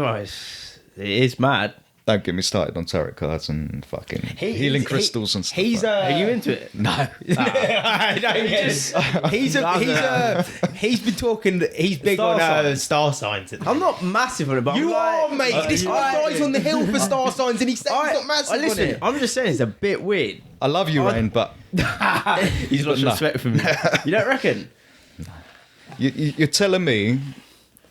is mad. Don't get me started on tarot cards and fucking healing crystals and stuff. He's Are you into it? no. I don't get it. He's been talking. He's big Star on signs. star signs. I'm not massive on it, but You are, I'm mate. This guy dies on the hill for star signs, and he says he's not massive on listen, it. I'm just saying it's a bit weird. I love you, Rain, but He's lost No. respect for me. You don't reckon? you're telling me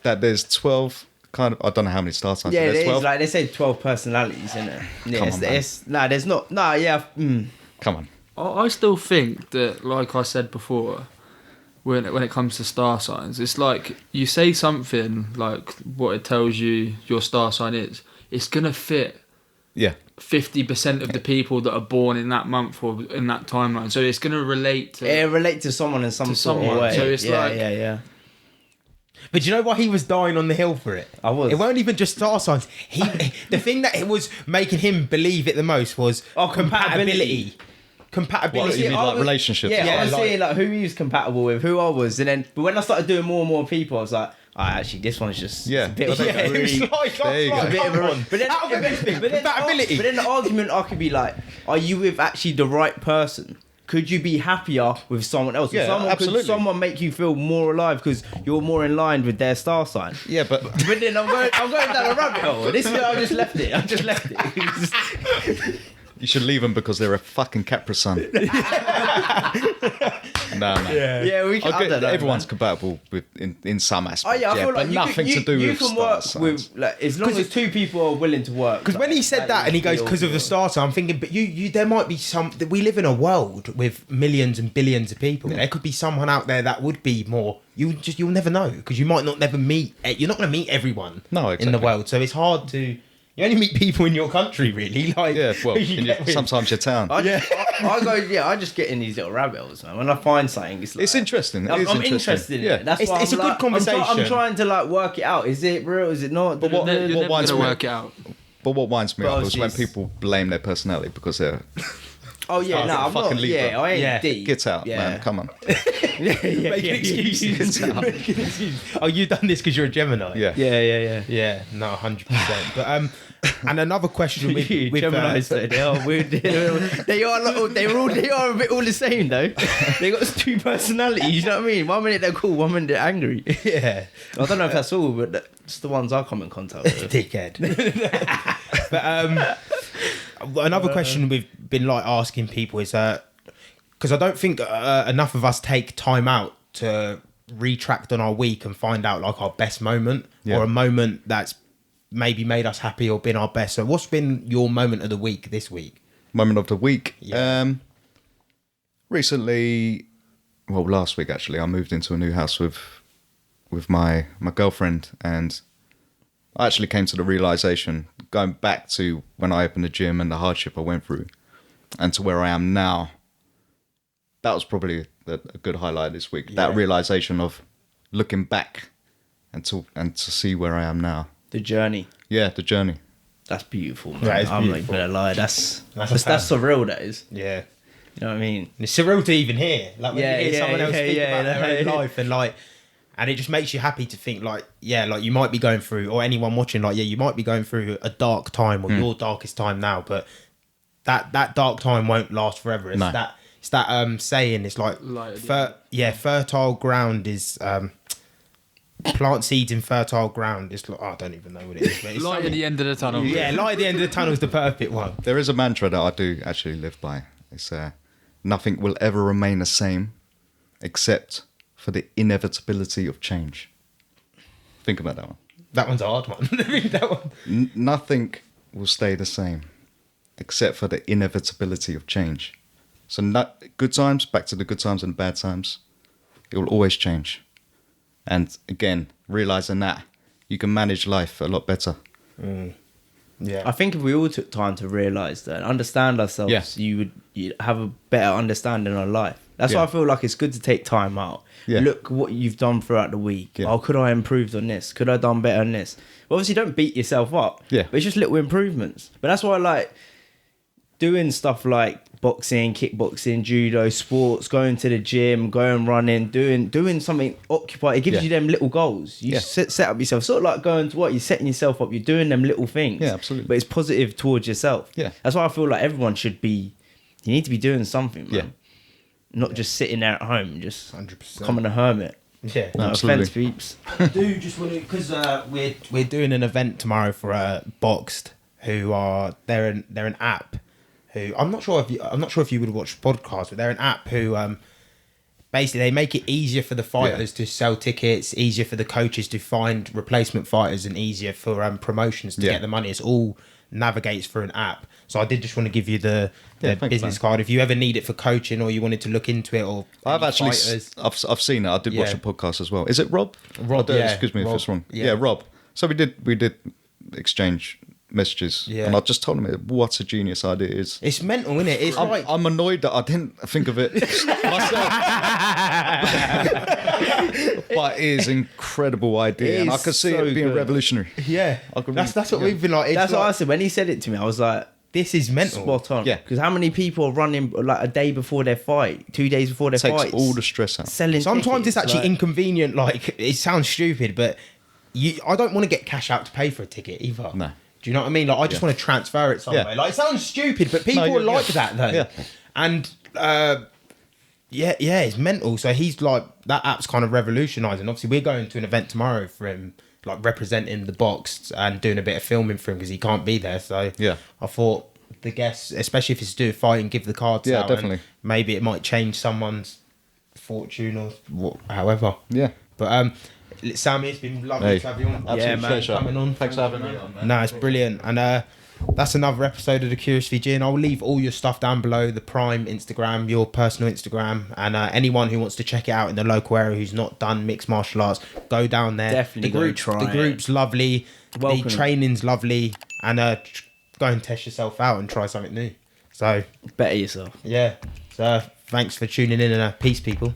that there's 12 kind of, I don't know how many star signs. Yeah, there's there's 12. like they say 12 personalities, isn't it? Yeah, Come on, man. there's not. No, yeah. Come on. I still think that, like I said before, when it comes to star signs, it's like you say something like what it tells you your star sign is, it's gonna fit Yeah. 50% of the people that are born in that month or in that timeline. So it's gonna relate to. Yeah, relate to someone in some To sort someone. of way. So it's yeah, like- yeah. But you know why he was dying on the hill for it? I was. It weren't even just star signs. The thing that it was making him believe it the most was compatibility. Compatibility. What, you mean I like was- relationships? Yeah, I was like- saying like who he was compatible with, who I was, and then but when I started doing more and more people, I was like, actually, this one's just Yeah. it's a bit Well, of there a you go. really- There you go. a bit of a- but then, Out of everything, but then, compatibility. but then the argument I could be like, are you with actually the right person? Could you be happier with someone else? Yeah, Could absolutely. someone make you feel more alive because you're more in line with their star sign? Yeah, but But then I'm going down a rabbit hole. This is I just left it. It. you should leave them because they're a fucking Capricorn. No. Yeah, we can. I I get don't know, everyone's man. compatible with in some Oh aspects. yeah, I feel but like nothing to do you with can star work signs. with like as long as two people are willing to work. Because when he said that and he goes because of the star sign, I'm thinking, but you there might be some. We live in a world with millions and billions of people. There could be someone out there that would be more. You'll never know because you might not never meet. You're not going to meet everyone. No, in exactly. the world, so it's hard to. You only meet people in your country, really. Like Yeah, well, who you in get with. sometimes your town. I go. Yeah, I just get in these little rabbit holes, man. When I find something, it's like, It's interesting. It I'm, is I'm interesting. interested in Yeah. it. That's It's- why it's I'm a good like, conversation. I'm trying to like work it out. Is it real? Is it not? But what You're never winds gonna me- work it out. But what winds me Oh, up is when jeez. people blame their personality because they're Oh yeah, no, I'm fucking not. Libra. Yeah, I ain't Yeah. deep. get out, yeah. man. Come on. Making excuses. Making excuses. Oh, you've done this because you're a Gemini. Yeah. Yeah. Yeah, no, 100%. But and another question with Gemini's, though, they are weird. They are a bit all the same though. They got two personalities. You know what I mean? 1 minute they're cool, 1 minute they're angry. yeah, I don't know if that's all, but that's the ones I come in contact with. dickhead. But another question we've been like asking people is because I don't think enough of us take time out to retract on our week and find out like our best moment or a moment that's maybe made us happy or been our best. So what's been your moment of the week this week? Moment of the week. Yeah. Recently, well, last week actually, I moved into a new house with my girlfriend, and I actually came to the realization, going back to when I opened the gym and the hardship I went through, and to where I am now. That was probably a good highlight this week. That realization of looking back and to see where I am now. The journey. Yeah, the journey. That's beautiful, man. That is I'm beautiful. not gonna lie. That's That's surreal. That is. Yeah. You know what I mean? It's surreal to even hear. Like when you hear someone else speak about their own yeah. life and it just makes you happy to think like you might be going through, or anyone watching, like, you might be going through a dark time or your darkest time now, but that dark time won't last forever. It's that saying, it's like, fertile ground is, plant seeds in fertile ground. It's like, I don't even know what it is. But it's Light at the end of the tunnel. Yeah, light at the end of the tunnel is the perfect one. There is a mantra that I do actually live by. It's nothing will ever remain the same except for the inevitability of change. Think about that one. That one's a hard one. That one. Nothing will stay the same except for the inevitability of change. So good times, back to the good times and bad times, it will always change. And again, realising that, you can manage life a lot better. Yeah. I think if we all took time to realise that and understand ourselves, you'd have a better understanding of life. That's why I feel like it's good to take time out. Yeah. Look what you've done throughout the week. Yeah. Oh, could I improved on this? Could I done better on this? Well, obviously, don't beat yourself up. Yeah. But it's just little improvements. But that's why I like doing stuff like boxing, kickboxing, judo, sports, going to the gym, going running, doing something occupied. It gives you them little goals. You set up yourself, sort of like going to what you're setting yourself up. You're doing them little things. Yeah, absolutely. But it's positive towards yourself. Yeah. That's why I feel like everyone should be. You need to be doing something, man. Yeah. Not just sitting there at home, just 100%. becoming a hermit. Yeah. No Absolutely. offense, peeps. I do just want to, because we're doing an event tomorrow for Boxed, who are they're an app who I'm not sure if you would watch podcasts, but they're an app who basically they make it easier for the fighters to sell tickets, easier for the coaches to find replacement fighters, and easier for promotions to get the money. It's all navigates through an app. So I did just want to give you the business card if you ever need it for coaching or you wanted to look into it. Or I've actually fighters. I've seen it. I did watch the podcast as well. Is it Rob? Rob, Excuse me Rob, if it's wrong. yeah. Yeah, Rob. So we did exchange messages, and I just told him what a genius idea it is. It's mental, isn't it? It's like I'm annoyed that I didn't think of it myself. But it is an incredible idea, and I could see it being good. revolutionary. yeah. That's what we've been like. It's That's what I like, said when he said it to me. I was like, this is mental. spot on. Yeah. Because how many people are running like a day before their fight, 2 days before their Takes fight, all the stress out. selling. Sometimes tickets, it's actually like, inconvenient. Like, it sounds stupid, but I don't want to get cash out to pay for a ticket either. No. Do you know what I mean? Like, I just want to transfer it somewhere. Yeah. Like, it sounds stupid, but people you're- like that though. Yeah. And it's mental. So he's like, that app's kind of revolutionising. Obviously, we're going to an event tomorrow for him, like representing the box and doing a bit of filming for him because he can't be there. So Yeah. I thought the guests, especially if it's to do with fighting, give the cards Yeah, out. and definitely. maybe it might change someone's fortune or however. Yeah. But Sammy, it's been lovely to have you on. Absolute pleasure. Coming on. Thanks for having me on, man. No, it's brilliant. And that's another episode of the Curious VG. And I'll leave all your stuff down below, the Prime Instagram, your personal Instagram. And anyone who wants to check it out in the local area who's not done mixed martial arts, go down there. Definitely go try The group's lovely. Welcome. The training's lovely. And go and test yourself out and try something new. So, better yourself. yeah. So, thanks for tuning in and peace, people.